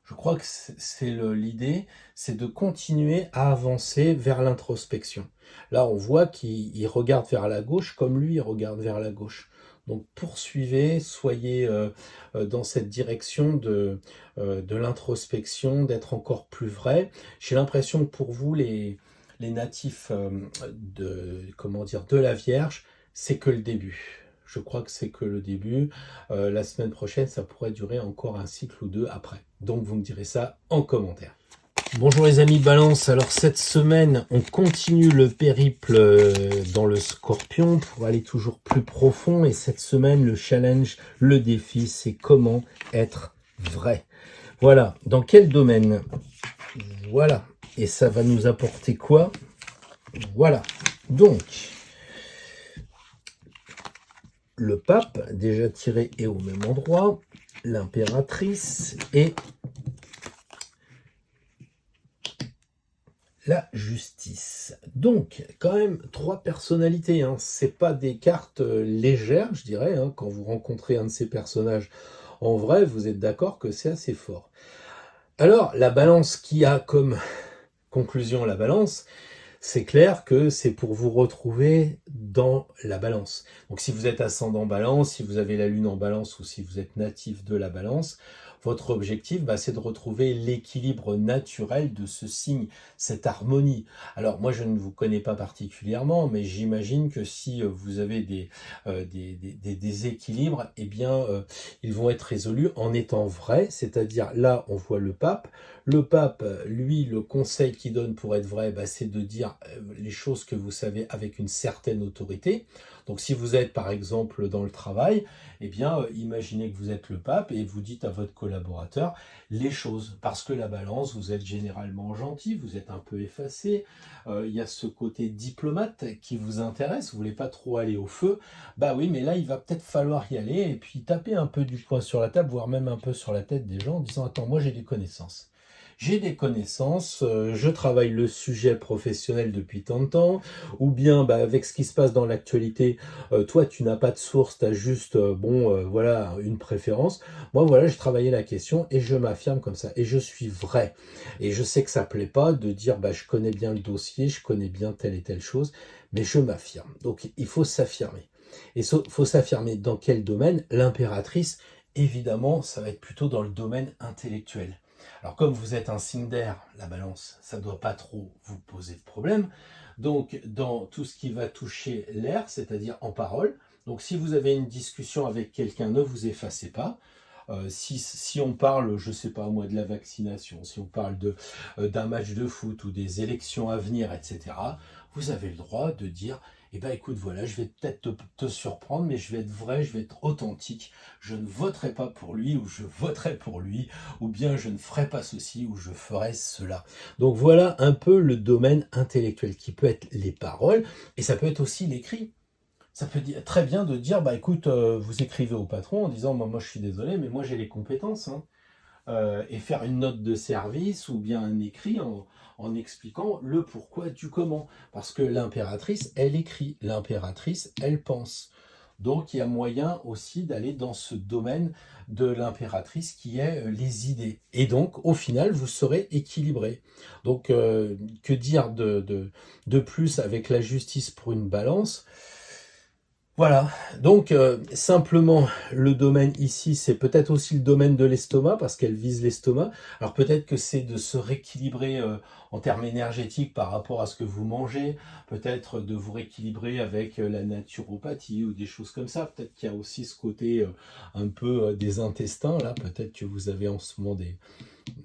S1: Je crois que c'est l'idée, c'est de continuer à avancer vers l'introspection. Là, on voit qu'il regarde vers la gauche comme lui, il regarde vers la gauche. Donc poursuivez, soyez dans cette direction de l'introspection, d'être encore plus vrai. J'ai l'impression que pour vous, les natifs comment dire, de la Vierge, c'est que le début. Je crois que c'est que le début. La semaine prochaine, ça pourrait durer encore un cycle ou deux après. Donc vous me direz ça en commentaire. Bonjour les amis Balance, alors cette semaine on continue le périple dans le Scorpion pour aller toujours plus profond et cette semaine le challenge, le défi c'est comment être vrai. Voilà, dans quel domaine? Voilà, et ça va nous apporter quoi? Voilà, donc le pape déjà tiré est au même endroit, l'impératrice et la justice. Donc, quand même, trois personnalités. Hein. C'est pas des cartes légères, je dirais. Hein. Quand vous rencontrez un de ces personnages en vrai, vous êtes d'accord que c'est assez fort. Alors, la balance qui a comme conclusion la balance, c'est clair que c'est pour vous retrouver dans la balance. Donc si vous êtes ascendant balance, si vous avez la lune en balance ou si vous êtes natif de la balance, votre objectif, c'est de retrouver l'équilibre naturel de ce signe, cette harmonie. Alors moi je ne vous connais pas particulièrement, mais j'imagine que si vous avez des déséquilibres, eh bien ils vont être résolus en étant vrais, c'est-à-dire là on voit le pape. Le pape, lui, le conseil qu'il donne pour être vrai, c'est de dire les choses que vous savez avec une certaine autorité. Donc si vous êtes par exemple dans le travail, eh bien imaginez que vous êtes le pape et vous dites à votre collaborateur les choses. Parce que la balance, vous êtes généralement gentil, vous êtes un peu effacé, il y a ce côté diplomate qui vous intéresse, vous voulez pas trop aller au feu. Bah oui, mais là il va peut-être falloir y aller et puis taper un peu du poing sur la table, voire même un peu sur la tête des gens en disant attends, moi j'ai des connaissances. J'ai des connaissances, je travaille le sujet professionnel depuis tant de temps, ou bien avec ce qui se passe dans l'actualité, toi tu n'as pas de source, tu as juste, voilà, une préférence. Moi voilà, j'ai travaillé la question et je m'affirme comme ça, et je suis vrai. Et je sais que ça plaît pas de dire, je connais bien le dossier, je connais bien telle et telle chose, mais je m'affirme. Donc il faut s'affirmer. Et il faut s'affirmer dans quel domaine? L'impératrice, évidemment, ça va être plutôt dans le domaine intellectuel. Alors comme vous êtes un signe d'air, la balance, ça ne doit pas trop vous poser de problème. Donc dans tout ce qui va toucher l'air, c'est-à-dire en parole, donc si vous avez une discussion avec quelqu'un, ne vous effacez pas. Si on parle, je ne sais pas moi, de la vaccination, si on parle d'un match de foot ou des élections à venir, etc., vous avez le droit de dire, écoute, voilà, je vais peut-être te surprendre, mais je vais être vrai, je vais être authentique, je ne voterai pas pour lui, ou je voterai pour lui, ou bien je ne ferai pas ceci, ou je ferai cela. Donc voilà un peu le domaine intellectuel, qui peut être les paroles, et ça peut être aussi l'écrit. Ça peut être très bien de dire, écoute, vous écrivez au patron en disant, moi je suis désolé, mais moi j'ai les compétences. Hein. Et faire une note de service ou bien un écrit en expliquant le pourquoi du comment. Parce que l'impératrice, elle écrit, l'impératrice, elle pense. Donc il y a moyen aussi d'aller dans ce domaine de l'impératrice qui est les idées. Et donc au final, vous serez équilibré. Donc que dire de plus avec la justice pour une balance? Voilà, donc simplement le domaine ici, c'est peut-être aussi le domaine de l'estomac, parce qu'elle vise l'estomac. Alors peut-être que c'est de se rééquilibrer en termes énergétiques par rapport à ce que vous mangez, peut-être de vous rééquilibrer avec la naturopathie ou des choses comme ça. Peut-être qu'il y a aussi ce côté un peu des intestins, là, peut-être que vous avez en ce moment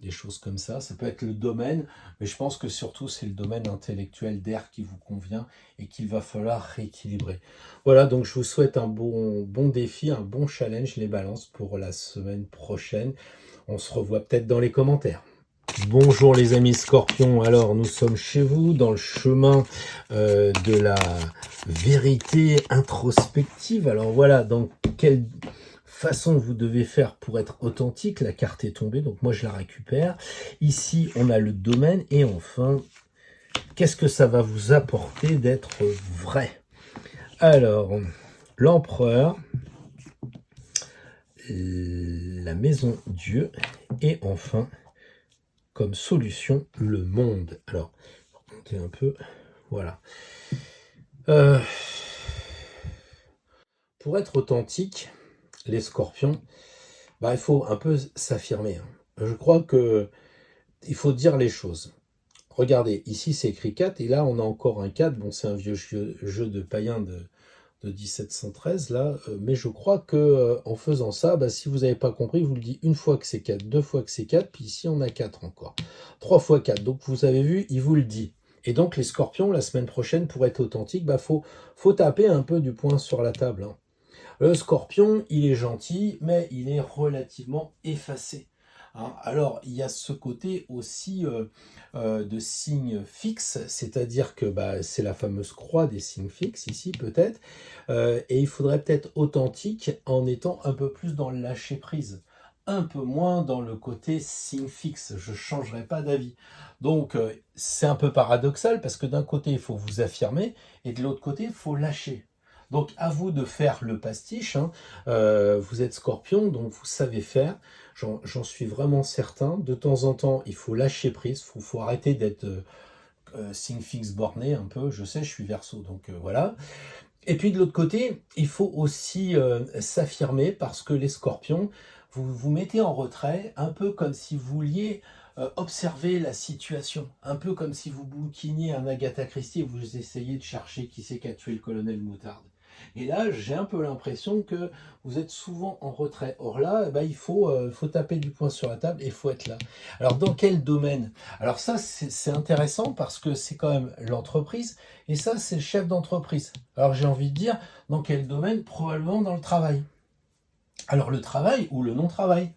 S1: des choses comme ça. Ça peut être le domaine, mais je pense que surtout c'est le domaine intellectuel d'air qui vous convient et qu'il va falloir rééquilibrer. Voilà, donc je vous souhaite un bon défi, un bon challenge, les balances, pour la semaine prochaine. On se revoit peut-être dans les commentaires. Bonjour les amis Scorpions, alors nous sommes chez vous dans le chemin de la vérité introspective. Alors voilà, dans quelle façon vous devez faire pour être authentique. La carte est tombée, donc moi je la récupère. Ici on a le domaine et enfin, qu'est-ce que ça va vous apporter d'être vrai? Alors, l'empereur, la maison Dieu et enfin, comme solution, le monde. Alors, pour compter un peu, voilà. Pour être authentique, les scorpions, il faut un peu s'affirmer. Je crois que il faut dire les choses. Regardez, ici c'est écrit 4 et là on a encore un 4. Bon, c'est un vieux jeu de païen de 1713 là, mais je crois que en faisant ça, si vous n'avez pas compris, vous le dites une fois que c'est 4, deux fois que c'est 4, puis ici on a 4 encore. 3 fois 4, donc vous avez vu, il vous le dit. Et donc les scorpions, la semaine prochaine, pour être authentique, faut taper un peu du poing sur la table. Le scorpion, il est gentil, mais il est relativement effacé. Alors, il y a ce côté aussi de signe fixe, c'est-à-dire que c'est la fameuse croix des signes fixes, ici peut-être, et il faudrait peut-être authentique en étant un peu plus dans le lâcher-prise, un peu moins dans le côté signe fixe, je ne changerai pas d'avis. Donc, c'est un peu paradoxal, parce que d'un côté, il faut vous affirmer, et de l'autre côté, il faut lâcher. Donc, à vous de faire le pastiche. Vous êtes scorpion, donc vous savez faire. J'en suis vraiment certain. De temps en temps, il faut lâcher prise. Il faut arrêter d'être signe fixe borné un peu. Je sais, je suis verseau, donc voilà. Et puis de l'autre côté, il faut aussi s'affirmer parce que les scorpions, vous vous mettez en retrait, un peu comme si vous vouliez observer la situation, un peu comme si vous bouquiniez un Agatha Christie et vous essayez de chercher qui c'est qui a tué le colonel Moutarde. Et là, j'ai un peu l'impression que vous êtes souvent en retrait. Or là, il faut taper du poing sur la table et il faut être là. Alors, dans quel domaine? Alors ça, c'est intéressant parce que c'est quand même l'entreprise et ça, c'est le chef d'entreprise. Alors, j'ai envie de dire, dans quel domaine? Probablement dans le travail. Alors, le travail ou le non-travail?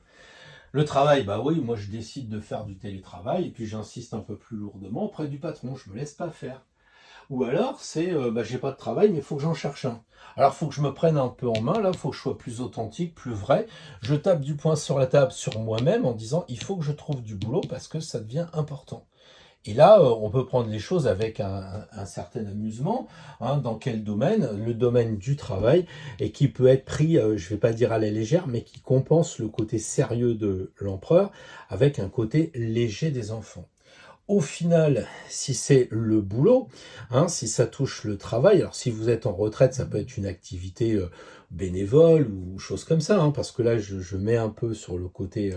S1: Le travail, oui, moi je décide de faire du télétravail et puis j'insiste un peu plus lourdement auprès du patron, je me laisse pas faire. Ou alors, c'est, j'ai pas de travail, mais il faut que j'en cherche un. Alors, il faut que je me prenne un peu en main, là, il faut que je sois plus authentique, plus vrai. Je tape du poing sur la table sur moi-même en disant, il faut que je trouve du boulot parce que ça devient important. Et là, on peut prendre les choses avec un certain amusement. Dans quel domaine? Le domaine du travail, et qui peut être pris, je ne vais pas dire à la légère, mais qui compense le côté sérieux de l'empereur avec un côté léger des enfants. Au final, si c'est le boulot, si ça touche le travail, alors si vous êtes en retraite, ça peut être une activité bénévole ou chose comme ça, parce que là, je mets un peu sur le côté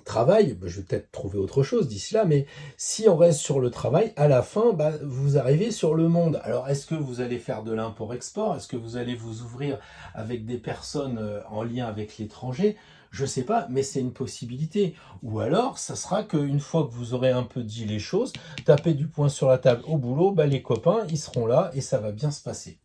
S1: travail, je vais peut-être trouver autre chose d'ici là, mais si on reste sur le travail, à la fin, vous arrivez sur le monde. Alors, est-ce que vous allez faire de l'import-export? Est-ce que vous allez vous ouvrir avec des personnes en lien avec l'étranger? Je sais pas, mais c'est une possibilité. Ou alors, ça sera qu'une fois que vous aurez un peu dit les choses, tapez du poing sur la table au boulot, les copains, ils seront là et ça va bien se passer.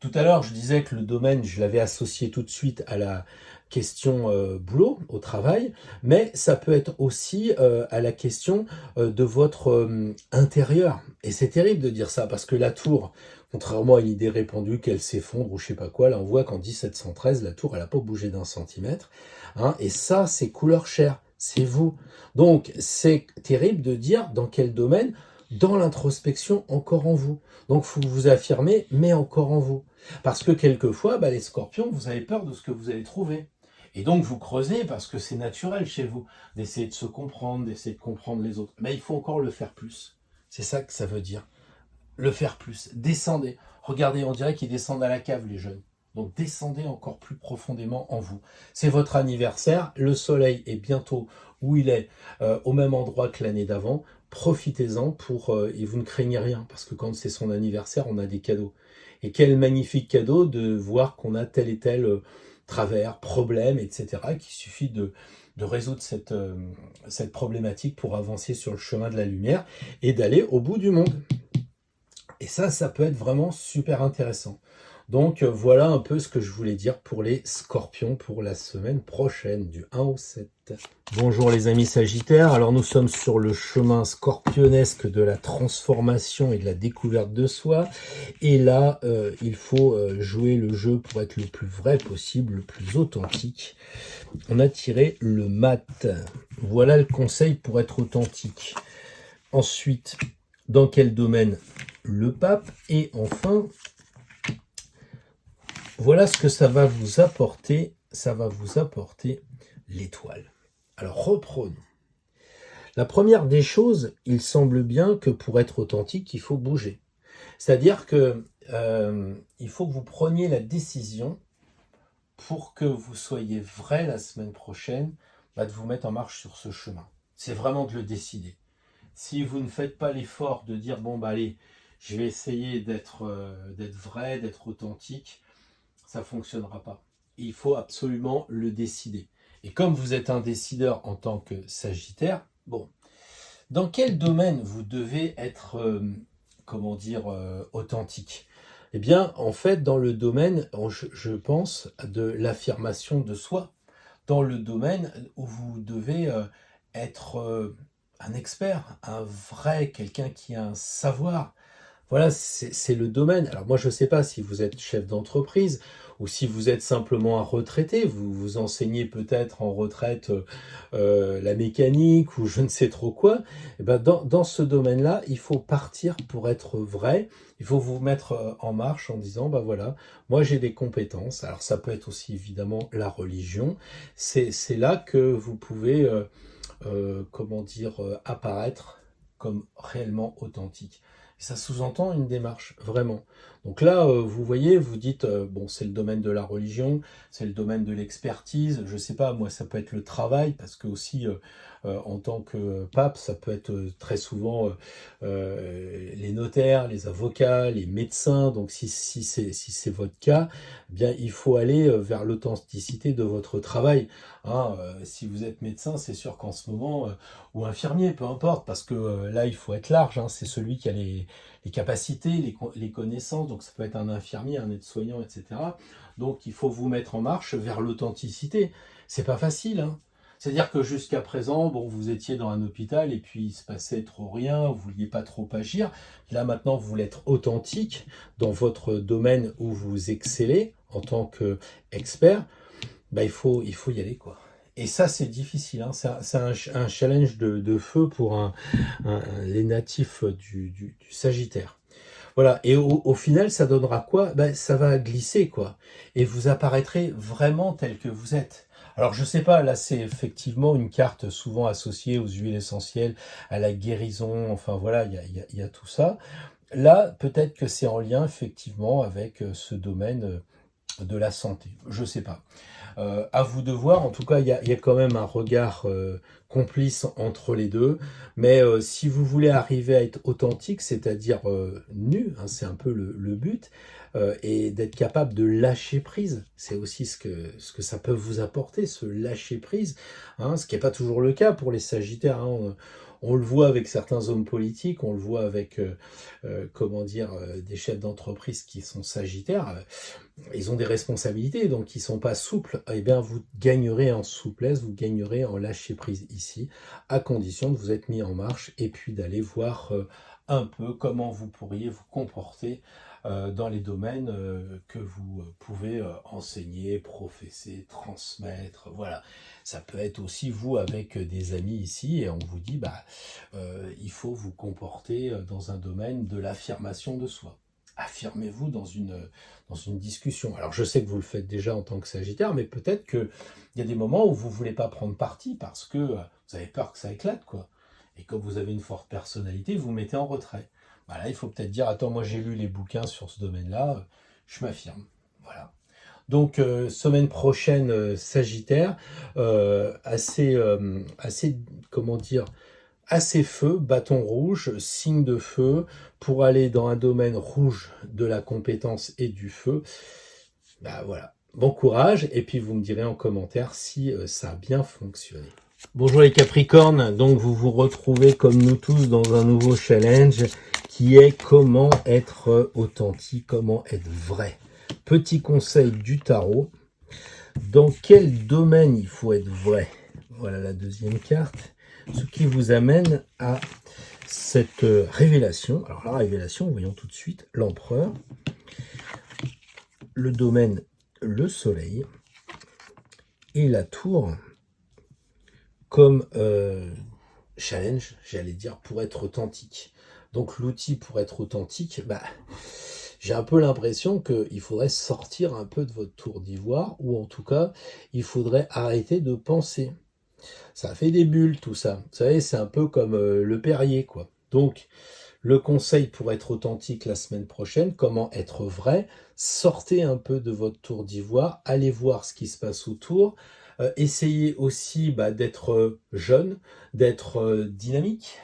S1: Tout à l'heure, je disais que le domaine, je l'avais associé tout de suite à la question boulot, au travail, mais ça peut être aussi à la question de votre intérieur. Et c'est terrible de dire ça, parce que la tour, contrairement à une idée répandue qu'elle s'effondre ou je sais pas quoi, là on voit qu'en 1713, la tour, elle n'a pas bougé d'un centimètre. Et ça, c'est couleur chair, c'est vous. Donc, c'est terrible de dire dans quel domaine, dans l'introspection, encore en vous. Donc, il faut vous affirmer, mais encore en vous. Parce que quelquefois, les scorpions, vous avez peur de ce que vous allez trouver. Et donc, vous creusez parce que c'est naturel chez vous d'essayer de se comprendre, d'essayer de comprendre les autres. Mais il faut encore le faire plus. C'est ça que ça veut dire. Le faire plus. Descendez. Regardez, on dirait qu'ils descendent à la cave, les jeunes. Donc, descendez encore plus profondément en vous. C'est votre anniversaire. Le soleil est bientôt où il est, au même endroit que l'année d'avant. Profitez-en et vous ne craignez rien. Parce que quand c'est son anniversaire, on a des cadeaux. Et quel magnifique cadeau de voir qu'on a tel et tel travers, problème, etc. Qu'il suffit de résoudre cette problématique pour avancer sur le chemin de la lumière et d'aller au bout du monde. Et ça peut être vraiment super intéressant. Donc voilà un peu ce que je voulais dire pour les scorpions pour la semaine prochaine, du 1 au 7. Bonjour les amis Sagittaires, alors nous sommes sur le chemin scorpionesque de la transformation et de la découverte de soi. Et là, il faut jouer le jeu pour être le plus vrai possible, le plus authentique. On a tiré le mat. Voilà le conseil pour être authentique. Ensuite, dans quel domaine? Le pape. Et enfin, voilà ce que ça va vous apporter. Ça va vous apporter l'étoile. Alors reprenons. La première des choses, il semble bien que pour être authentique, il faut bouger. C'est-à-dire que il faut que vous preniez la décision pour que vous soyez vrai la semaine prochaine, de vous mettre en marche sur ce chemin. C'est vraiment de le décider. Si vous ne faites pas l'effort de dire bon allez, je vais essayer d'être vrai, d'être authentique, ça ne fonctionnera pas. Il faut absolument le décider. Et comme vous êtes un décideur en tant que Sagittaire, bon, dans quel domaine vous devez être, authentique? Eh bien, en fait, dans le domaine, je pense, de l'affirmation de soi, dans le domaine où vous devez être un expert, un vrai, quelqu'un qui a un savoir. Voilà, c'est le domaine. Alors moi, je ne sais pas si vous êtes chef d'entreprise ou si vous êtes simplement un retraité, vous vous enseignez peut-être en retraite la mécanique ou je ne sais trop quoi. Et ben dans ce domaine-là, il faut partir pour être vrai. Il faut vous mettre en marche en disant, voilà, moi j'ai des compétences. Alors ça peut être aussi évidemment la religion. C'est là que vous pouvez, apparaître comme réellement authentique. Et ça sous-entend une démarche, vraiment. Donc là, vous voyez, vous dites, c'est le domaine de la religion, c'est le domaine de l'expertise, je sais pas, moi, ça peut être le travail, parce que aussi, en tant que pape, ça peut être très souvent les notaires, les avocats, les médecins. Donc si c'est votre cas, eh bien, il faut aller vers l'authenticité de votre travail. Si vous êtes médecin, c'est sûr qu'en ce moment, ou infirmier, peu importe, parce que là, il faut être large, c'est celui qui a les capacités, les connaissances, donc ça peut être un infirmier, un aide-soignant, etc. Donc il faut vous mettre en marche vers l'authenticité. C'est pas facile, C'est-à-dire que jusqu'à présent, vous étiez dans un hôpital et puis il se passait trop rien, vous vouliez pas trop agir. Là maintenant, vous voulez être authentique dans votre domaine où vous excellez en tant qu'expert. Il faut y aller, quoi. Et ça, c'est difficile. C'est un challenge de feu pour les natifs du Sagittaire. Voilà. Et au final, ça donnera quoi? Ça va glisser, quoi. Et vous apparaîtrez vraiment tel que vous êtes. Alors, je sais pas, là, c'est effectivement une carte souvent associée aux huiles essentielles, à la guérison. Enfin, voilà, il y a tout ça. Là, peut-être que c'est en lien, effectivement, avec ce domaine de la santé. Je sais pas. À vous de voir. En tout cas, il y a quand même un regard complice entre les deux. Mais si vous voulez arriver à être authentique, c'est-à-dire nu, c'est un peu le but, et d'être capable de lâcher prise, c'est aussi ce que ça peut vous apporter, ce lâcher prise, ce qui n'est pas toujours le cas pour les Sagittaires. On le voit avec certains hommes politiques, on le voit avec des chefs d'entreprise qui sont Sagittaires. Ils ont des responsabilités, donc ils ne sont pas souples. Eh bien, vous gagnerez en souplesse, vous gagnerez en lâcher prise ici, à condition de vous être mis en marche et puis d'aller voir un peu comment vous pourriez vous comporter dans les domaines que vous pouvez enseigner, professer, transmettre. Voilà. Ça peut être aussi vous avec des amis ici et on vous dit il faut vous comporter dans un domaine de l'affirmation de soi. Affirmez-vous dans une discussion. Alors je sais que vous le faites déjà en tant que Sagittaire, mais peut-être qu'il y a des moments où vous ne voulez pas prendre parti parce que vous avez peur que ça éclate, quoi. Et comme vous avez une forte personnalité, vous vous mettez en retrait. Là, il faut peut-être dire, attends, moi j'ai lu les bouquins sur ce domaine-là, je m'affirme. Voilà. Donc, semaine prochaine, Sagittaire, assez, assez feu, bâton rouge, signe de feu, pour aller dans un domaine rouge de la compétence et du feu. Voilà. bon courage et puis vous me direz en commentaire si ça a bien fonctionné. Bonjour les Capricornes, donc vous vous retrouvez comme nous tous dans un nouveau challenge qui est comment être authentique, comment être vrai. Petit conseil du tarot, dans quel domaine il faut être vrai? Voilà la deuxième carte, ce qui vous amène à cette révélation. Alors la révélation, voyons tout de suite l'empereur, le domaine, le soleil et la tour comme challenge, j'allais dire, pour être authentique. Donc l'outil pour être authentique, j'ai un peu l'impression qu'il faudrait sortir un peu de votre tour d'ivoire, ou en tout cas, il faudrait arrêter de penser. Ça fait des bulles tout ça. Vous savez, c'est un peu comme le Perrier, quoi. Donc, le conseil pour être authentique la semaine prochaine, comment être vrai, sortez un peu de votre tour d'ivoire, allez voir ce qui se passe autour, essayez aussi d'être jeune, d'être dynamique.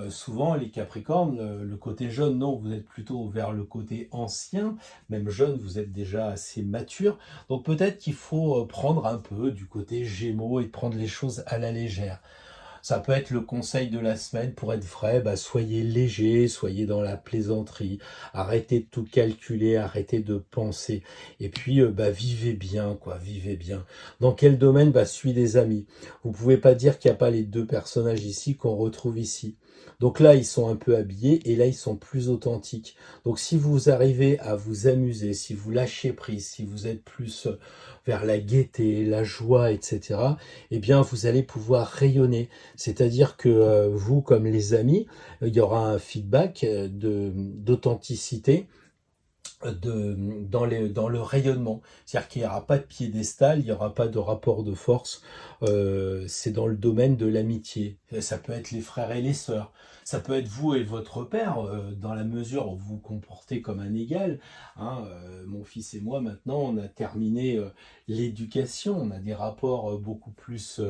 S1: Souvent, les Capricornes, le côté jeune, non, vous êtes plutôt vers le côté ancien, même jeune, vous êtes déjà assez mature. Donc peut-être qu'il faut prendre un peu du côté Gémeaux et prendre les choses à la légère. Ça peut être le conseil de la semaine pour être vrai, soyez léger, soyez dans la plaisanterie, arrêtez de tout calculer, arrêtez de penser. Et puis, vivez bien, quoi, vivez bien. Dans quel domaine? Celui des amis. Vous pouvez pas dire qu'il n'y a pas les deux personnages ici qu'on retrouve ici. Donc là, ils sont un peu habillés et là, ils sont plus authentiques. Donc si vous arrivez à vous amuser, si vous lâchez prise, si vous êtes plus vers la gaieté, la joie, etc., eh bien, vous allez pouvoir rayonner. C'est-à-dire que vous, comme les amis, il y aura un feedback d'authenticité dans le rayonnement. C'est-à-dire qu'il n'y aura pas de piédestal, il n'y aura pas de rapport de force. C'est dans le domaine de l'amitié. Ça peut être les frères et les sœurs. Ça peut être vous et votre père, dans la mesure où vous vous comportez comme un égal. Mon fils et moi, maintenant, on a terminé l'éducation. On a des rapports beaucoup plus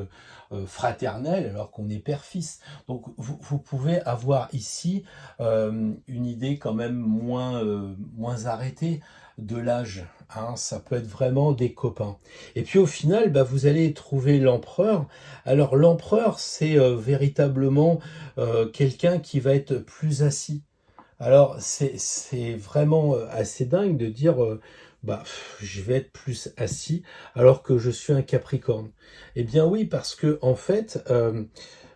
S1: fraternels, alors qu'on est père-fils. Donc, vous pouvez avoir ici une idée quand même moins arrêtée de l'âge. Ça peut être vraiment des copains. Et puis au final, vous allez trouver l'empereur. Alors l'empereur, c'est véritablement quelqu'un qui va être plus assis. Alors c'est vraiment assez dingue de dire je vais être plus assis alors que je suis un Capricorne. Eh bien oui, parce que en fait,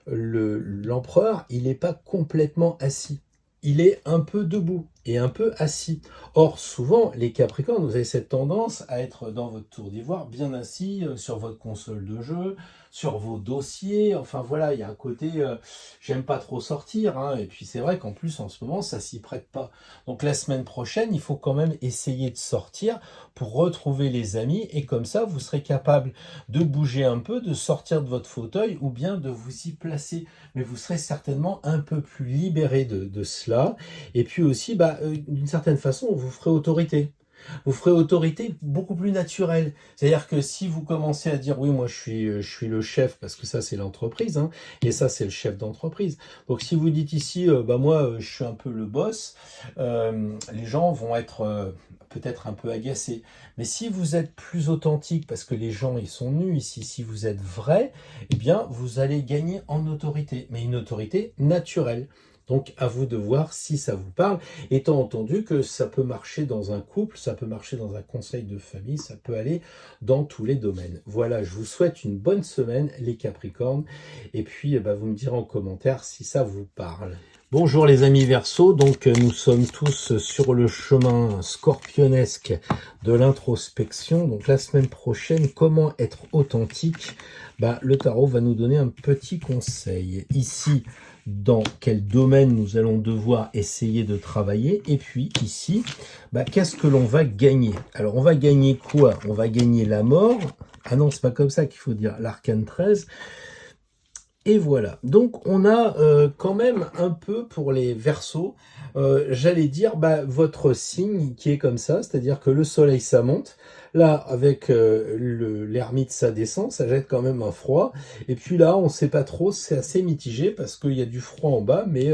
S1: l'empereur, il n'est pas complètement assis. Il est un peu debout et un peu assis. Or, souvent, les Capricornes, vous avez cette tendance à être dans votre tour d'ivoire, bien assis sur votre console de jeu, sur vos dossiers. Enfin voilà, il y a un côté, j'aime pas trop sortir. Et puis c'est vrai qu'en plus, en ce moment, ça s'y prête pas. Donc la semaine prochaine, il faut quand même essayer de sortir pour retrouver les amis. Et comme ça, vous serez capable de bouger un peu, de sortir de votre fauteuil ou bien de vous y placer. Mais vous serez certainement un peu plus libéré de cela. Et puis aussi, d'une certaine façon, vous ferez autorité. Vous ferez autorité beaucoup plus naturelle. C'est-à-dire que si vous commencez à dire oui, moi je suis le chef, parce que ça c'est l'entreprise, et ça c'est le chef d'entreprise. Donc si vous dites ici, moi je suis un peu le boss, les gens vont être peut-être un peu agacés. Mais si vous êtes plus authentique, parce que les gens ils sont nus ici, si vous êtes vrai, eh bien vous allez gagner en autorité, mais une autorité naturelle. Donc, à vous de voir si ça vous parle, étant entendu que ça peut marcher dans un couple, ça peut marcher dans un conseil de famille, ça peut aller dans tous les domaines. Voilà, je vous souhaite une bonne semaine, les Capricornes, et puis vous me direz en commentaire si ça vous parle. Bonjour les amis Verseaux, donc nous sommes tous sur le chemin scorpionesque de l'introspection. Donc la semaine prochaine, comment être authentique? Le tarot va nous donner un petit conseil. Ici, dans quel domaine nous allons devoir essayer de travailler. Et puis ici, qu'est-ce que l'on va gagner? Alors on va gagner quoi? On va gagner la mort. Ah non, c'est pas comme ça qu'il faut dire. L'arcane 13. Et voilà, donc on a quand même un peu pour les Verseaux, j'allais dire votre signe qui est comme ça, c'est-à-dire que le soleil ça monte, là avec l'ermite ça descend, ça jette quand même un froid, et puis là on sait pas trop, c'est assez mitigé parce qu'il y a du froid en bas, mais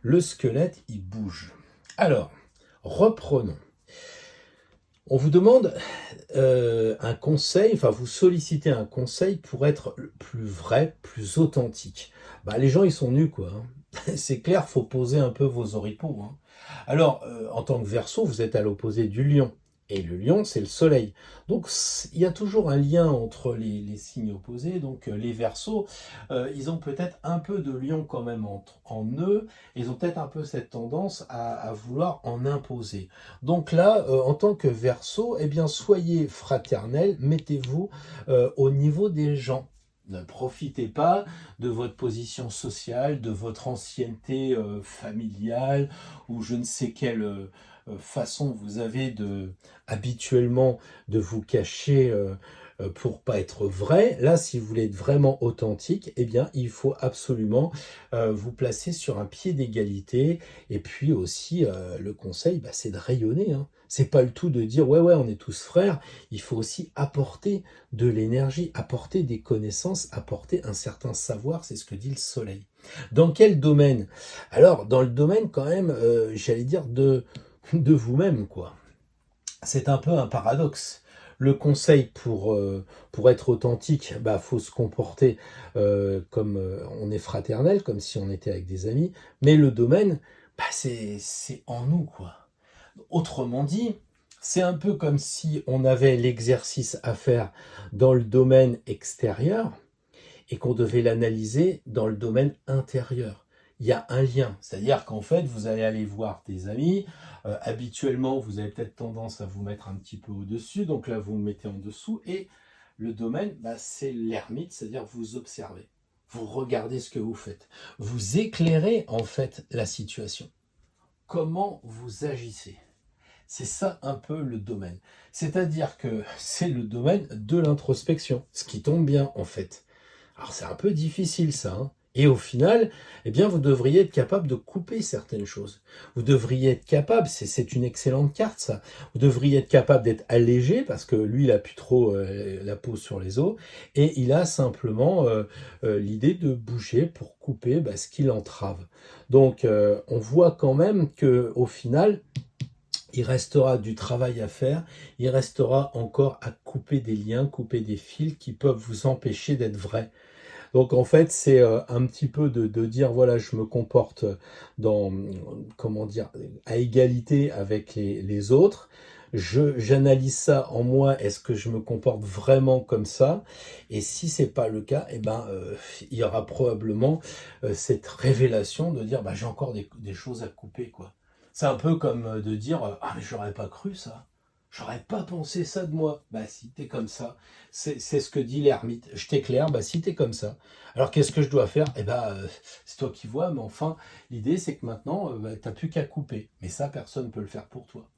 S1: le squelette il bouge. Alors, reprenons. On vous demande un conseil, enfin vous sollicitez un conseil pour être plus vrai, plus authentique. Bah, les gens, ils sont nus, quoi, hein. C'est clair, faut poser un peu vos oripeaux, hein. Alors, en tant que Verseau, vous êtes à l'opposé du Lion. Et le Lion, c'est le Soleil. Donc, il y a toujours un lien entre les signes opposés. Donc, les Verseaux, ils ont peut-être un peu de Lion quand même en eux. Ils ont peut-être un peu cette tendance à vouloir en imposer. Donc là, en tant que Verseau, eh bien, soyez fraternel, mettez-vous au niveau des gens. Ne profitez pas de votre position sociale, de votre ancienneté familiale, ou je ne sais quelle façon vous avez habituellement de vous cacher pour pas être vrai. Là, si vous voulez être vraiment authentique, eh bien, il faut absolument vous placer sur un pied d'égalité. Et puis aussi, le conseil, bah, c'est de rayonner, hein. C'est pas le tout de dire ouais, on est tous frères. Il faut aussi apporter de l'énergie, apporter des connaissances, apporter un certain savoir. C'est ce que dit le Soleil. Dans quel domaine? Alors, dans le domaine quand même, j'allais dire de vous-même, quoi. C'est un peu un paradoxe. Le conseil pour être authentique, bah, faut se comporter comme on est fraternel, comme si on était avec des amis. Mais le domaine, bah, c'est en nous, quoi. Autrement dit, c'est un peu comme si on avait l'exercice à faire dans le domaine extérieur et qu'on devait l'analyser dans le domaine intérieur. Il y a un lien, c'est-à-dire qu'en fait, vous allez aller voir des amis, habituellement, vous avez peut-être tendance à vous mettre un petit peu au-dessus, donc là, vous vous mettez en dessous, et le domaine, bah, c'est l'ermite, c'est-à-dire vous observez, vous regardez ce que vous faites, vous éclairez en fait la situation. Comment vous agissez? C'est ça un peu le domaine. C'est-à-dire que c'est le domaine de l'introspection, ce qui tombe bien en fait. Alors c'est un peu difficile ça, hein. Et au final, eh bien, vous devriez être capable de couper certaines choses. Vous devriez être capable, c'est une excellente carte ça, vous devriez être capable d'être allégé parce que lui, il a plus trop la peau sur les os et il a simplement l'idée de bouger pour couper bah, ce qui l'entrave. Donc on voit quand même que au final, il restera du travail à faire, il restera encore à couper des liens, couper des fils qui peuvent vous empêcher d'être vrai. Donc en fait, c'est un petit peu de dire, voilà, je me comporte dans, comment dire, à égalité avec les autres. J'analyse ça en moi, est-ce que je me comporte vraiment comme ça? Et si c'est pas le cas, eh ben, il y aura probablement cette révélation de dire, bah, j'ai encore des choses à couper, quoi. C'est un peu comme de dire, ah mais j'aurais pas cru ça. J'aurais pas pensé ça de moi. Bah si, t'es comme ça. C'est ce que dit l'ermite. Je t'éclaire, bah si t'es comme ça. Alors qu'est-ce que je dois faire? Eh ben, c'est toi qui vois, mais enfin, l'idée c'est que maintenant, bah, t'as plus qu'à couper. Mais ça, personne ne peut le faire pour toi.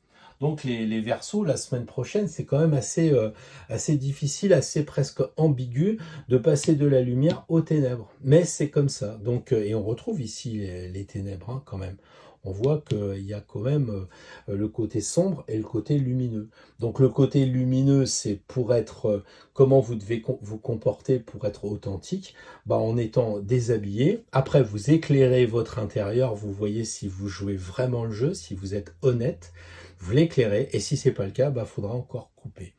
S1: Donc les Verseaux, la semaine prochaine, c'est quand même assez difficile, assez presque ambigu de passer de la lumière aux ténèbres. Mais c'est comme ça. Donc, et on retrouve ici les ténèbres hein, quand même. On voit qu'il y a quand même le côté sombre et le côté lumineux. Donc le côté lumineux, c'est pour être, comment vous devez vous comporter pour être authentique, bah, en étant déshabillé. Après, vous éclairez votre intérieur, vous voyez si vous jouez vraiment le jeu, si vous êtes honnête, vous l'éclairez, et si c'est pas le cas, bah, faudra encore couper.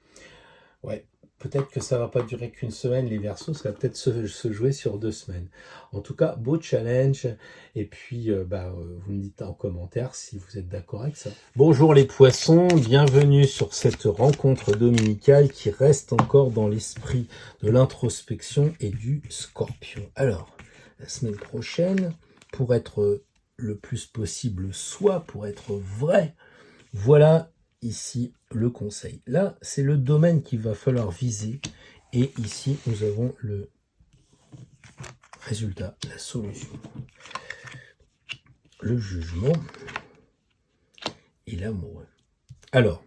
S1: Ouais. Peut-être que ça va pas durer qu'une semaine, les Verseaux, ça va peut-être se jouer sur 2 semaines. En tout cas, beau challenge. Et puis, vous me dites en commentaire si vous êtes d'accord avec ça. Bonjour les poissons, bienvenue sur cette rencontre dominicale qui reste encore dans l'esprit de l'introspection et du scorpion. Alors, la semaine prochaine, pour être le plus possible soi, pour être vrai, voilà ici le conseil. Là, c'est le domaine qu'il va falloir viser. Et ici, nous avons le résultat, la solution. Le jugement et l'amour. Alors,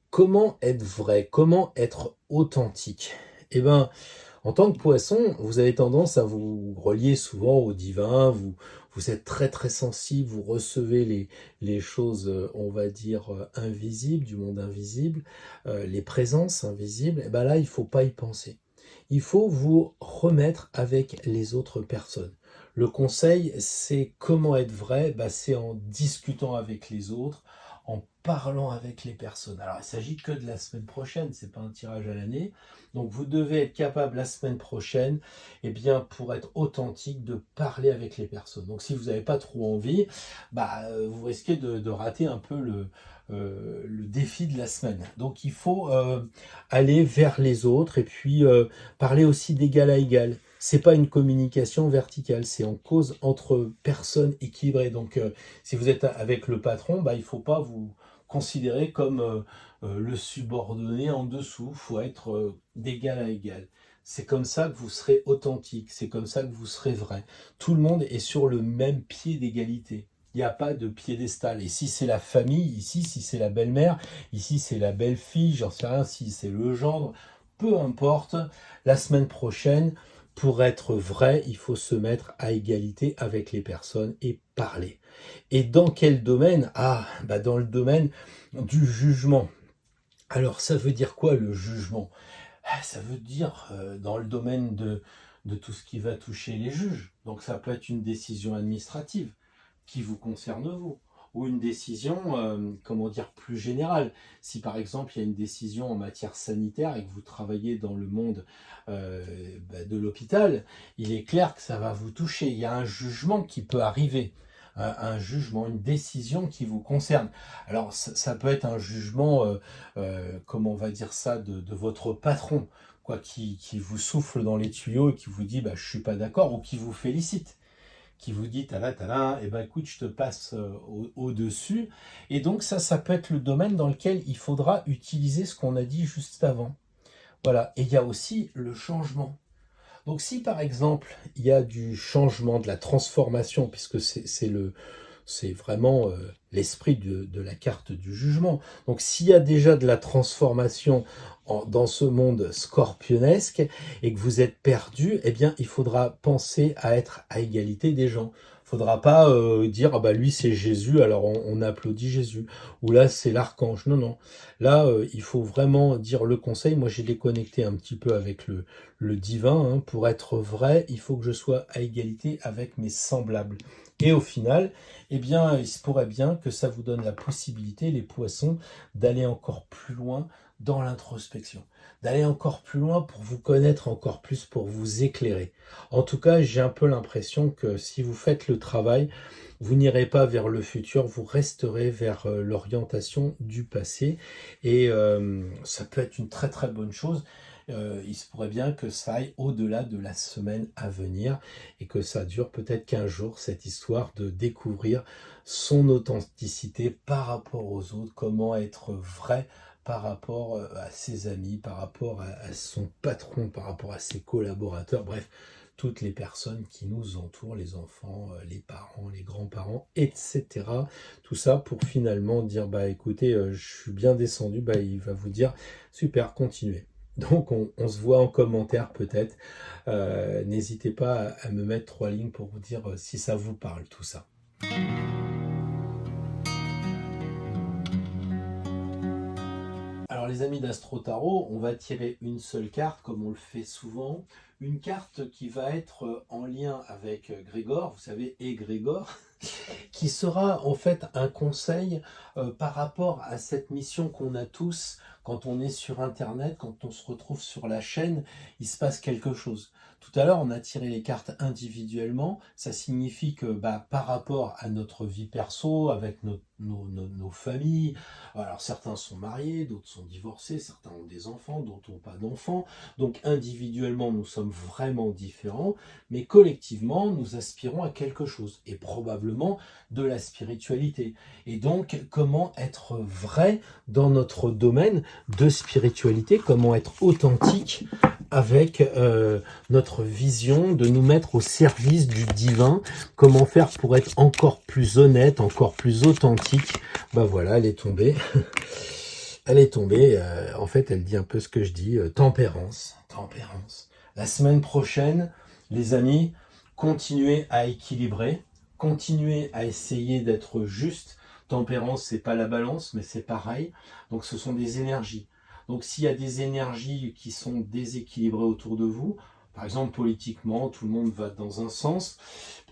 S1: comment être vrai? Comment être authentique? Eh bien, en tant que poisson, vous avez tendance à vous relier souvent au divin, vous êtes très très sensible, vous recevez les choses, on va dire, invisibles, du monde invisible, les présences invisibles, et ben là, il ne faut pas y penser. Il faut vous remettre avec les autres personnes. Le conseil, c'est comment être vrai? C'est en discutant avec les autres, en parlant avec les personnes. Alors, il s'agit que de la semaine prochaine, c'est pas un tirage à l'année. Donc, vous devez être capable la semaine prochaine, eh bien, pour être authentique, de parler avec les personnes. Donc, si vous n'avez pas trop envie, vous risquez de rater un peu le défi de la semaine. Donc, il faut aller vers les autres et puis parler aussi d'égal à égal. C'est pas une communication verticale, c'est en cause entre personnes équilibrées. Donc, si vous êtes avec le patron, il faut pas vous considérer comme le subordonné en dessous. Il faut être d'égal à égal. C'est comme ça que vous serez authentique, c'est comme ça que vous serez vrai. Tout le monde est sur le même pied d'égalité. Il n'y a pas de piédestal. Et si c'est la famille, ici, si c'est la belle-mère, ici c'est la belle-fille, j'en sais rien, si c'est le gendre, peu importe, la semaine prochaine, pour être vrai, il faut se mettre à égalité avec les personnes et parler. Et dans quel domaine? Dans le domaine du jugement. Alors, ça veut dire quoi le jugement? Ça veut dire dans le domaine de tout ce qui va toucher les juges. Donc, ça peut être une décision administrative qui vous concerne vous, ou une décision, plus générale. Si par exemple il y a une décision en matière sanitaire et que vous travaillez dans le monde de l'hôpital, il est clair que ça va vous toucher. Il y a un jugement qui peut arriver, un jugement, une décision qui vous concerne. Alors ça peut être un jugement, de votre patron, quoi, qui vous souffle dans les tuyaux et qui vous dit je suis pas d'accord, ou qui vous félicite, qui vous dit tada, écoute, je te passe au-dessus. Et donc ça peut être le domaine dans lequel il faudra utiliser ce qu'on a dit juste avant. Voilà. Et il y a aussi le changement. Donc si par exemple il y a du changement, de la transformation, puisque c'est vraiment l'esprit de la carte du jugement. Donc s'il y a déjà de la transformation dans ce monde scorpionesque et que vous êtes perdu, eh bien il faudra penser à être à égalité des gens. Il ne faudra pas dire lui c'est Jésus, alors on applaudit Jésus, ou là c'est l'archange. Non. Là il faut vraiment dire le conseil. Moi j'ai déconnecté un petit peu avec le divin. Pour être vrai, il faut que je sois à égalité avec mes semblables. Et au final, il se pourrait bien que ça vous donne la possibilité, les poissons, d'aller encore plus loin dans l'introspection, d'aller encore plus loin pour vous connaître encore plus, pour vous éclairer. En tout cas, j'ai un peu l'impression que si vous faites le travail, vous n'irez pas vers le futur, vous resterez vers l'orientation du passé. Et ça peut être une très très bonne chose. Il se pourrait bien que ça aille au-delà de la semaine à venir et que ça dure peut-être 15 jours, cette histoire de découvrir son authenticité par rapport aux autres, comment être vrai par rapport à ses amis, par rapport à son patron, par rapport à ses collaborateurs, bref, toutes les personnes qui nous entourent, les enfants, les parents, les grands-parents, etc. Tout ça pour finalement dire, écoutez, je suis bien descendu, il va vous dire, super, continuez. Donc on se voit en commentaire peut-être. N'hésitez pas à me mettre 3 lignes pour vous dire si ça vous parle tout ça. Alors les amis d'Astro Tarot, on va tirer une seule carte comme on le fait souvent. Une carte qui va être en lien avec Grégor, vous savez, égrégore, qui sera en fait un conseil par rapport à cette mission qu'on a tous quand on est sur Internet, quand on se retrouve sur la chaîne, il se passe quelque chose. Tout à l'heure, on a tiré les cartes individuellement. Ça signifie que par rapport à notre vie perso, avec nos familles, alors certains sont mariés, d'autres sont divorcés, certains ont des enfants, d'autres n'ont pas d'enfants. Donc individuellement, nous sommes vraiment différents, mais collectivement, nous aspirons à quelque chose, et probablement de la spiritualité. Et donc, comment être vrai dans notre domaine de spiritualité, comment être authentique avec notre vision, de nous mettre au service du divin, comment faire pour être encore plus honnête, encore plus authentique. Voilà, elle est tombée. Elle est tombée, en fait, elle dit un peu ce que je dis, tempérance. La semaine prochaine, les amis, continuez à équilibrer, continuez à essayer d'être juste. Tempérance, c'est pas la balance, mais c'est pareil. Donc, ce sont des énergies. Donc, s'il y a des énergies qui sont déséquilibrées autour de vous, Par exemple, politiquement, tout le monde va dans un sens.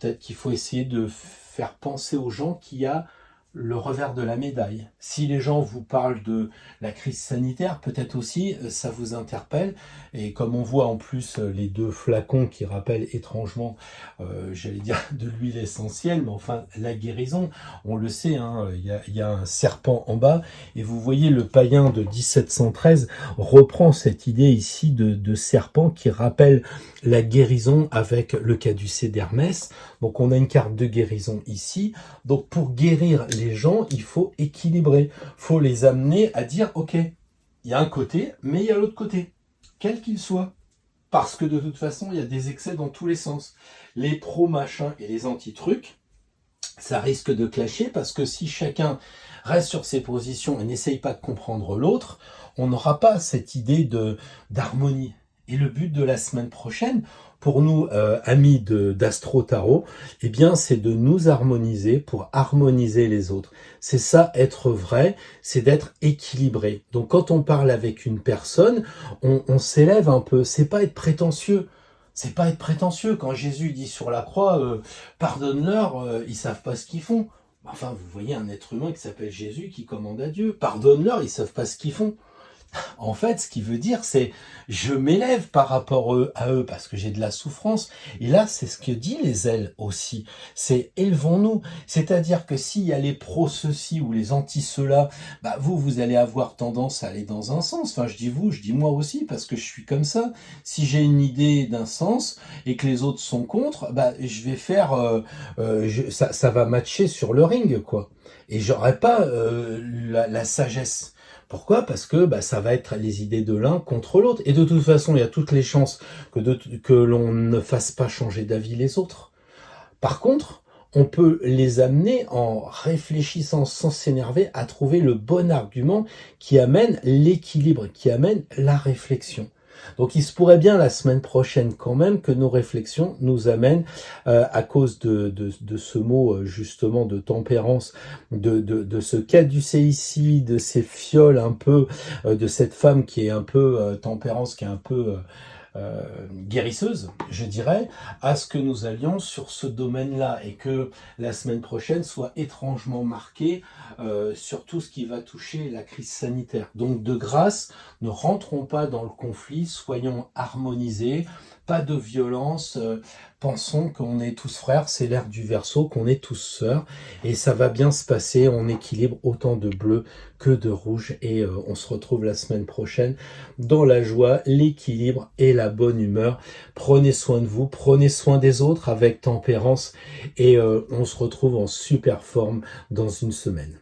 S1: Peut-être qu'il faut essayer de faire penser aux gens qu'il y a le revers de la médaille. Si les gens vous parlent de la crise sanitaire, peut-être aussi ça vous interpelle. Et comme on voit en plus les deux flacons qui rappellent étrangement, j'allais dire de l'huile essentielle, mais enfin la guérison, on le sait, hein, y a un serpent en bas. Et vous voyez le païen de 1713 reprend cette idée ici de serpent qui rappelle la guérison avec le caducée d'Hermès. Donc on a une carte de guérison ici. Donc pour guérir les gens, il faut équilibrer. Il faut les amener à dire, ok, il y a un côté, mais il y a l'autre côté, quel qu'il soit. Parce que de toute façon, il y a des excès dans tous les sens. Les pro-machins et les anti-trucs, ça risque de clasher parce que si chacun reste sur ses positions et n'essaye pas de comprendre l'autre, on n'aura pas cette idée d'harmonie. Et le but de la semaine prochaine, pour nous, amis d'Astro Tarot, eh bien, c'est de nous harmoniser pour harmoniser les autres. C'est ça, être vrai, c'est d'être équilibré. Donc, quand on parle avec une personne, on s'élève un peu. C'est pas être prétentieux. C'est pas être prétentieux. Quand Jésus dit sur la croix, pardonne-leur, ils savent pas ce qu'ils font. Enfin, vous voyez un être humain qui s'appelle Jésus qui commande à Dieu. Pardonne-leur, ils savent pas ce qu'ils font. En fait, ce qui veut dire, c'est je m'élève par rapport à eux parce que j'ai de la souffrance. Et là, c'est ce que dit les ailes aussi. C'est élevons-nous. C'est-à-dire que s'il y a les pros ceci ou les anti cela, bah vous allez avoir tendance à aller dans un sens. Enfin, je dis vous, je dis moi aussi parce que je suis comme ça. Si j'ai une idée d'un sens et que les autres sont contre, bah je vais faire, ça va matcher sur le ring, quoi. Et j'aurai pas la sagesse. Pourquoi? Parce que ça va être les idées de l'un contre l'autre. Et de toute façon, il y a toutes les chances que l'on ne fasse pas changer d'avis les autres. Par contre, on peut les amener en réfléchissant sans s'énerver à trouver le bon argument qui amène l'équilibre, qui amène la réflexion. Donc il se pourrait bien la semaine prochaine quand même que nos réflexions nous amènent, à cause de ce mot justement de tempérance, de ce caducée ici, de ces fioles un peu, de cette femme qui est un peu tempérance, qui est un peu guérisseuse, je dirais, à ce que nous allions sur ce domaine-là et que la semaine prochaine soit étrangement marquée sur tout ce qui va toucher la crise sanitaire. Donc de grâce, ne rentrons pas dans le conflit, soyons harmonisés, pas de violence, pensons qu'on est tous frères, c'est l'ère du Verseau, qu'on est tous sœurs, et ça va bien se passer, on équilibre autant de bleu que de rouge, et on se retrouve la semaine prochaine dans la joie, l'équilibre et la bonne humeur. Prenez soin de vous, prenez soin des autres avec tempérance, et on se retrouve en super forme dans une semaine.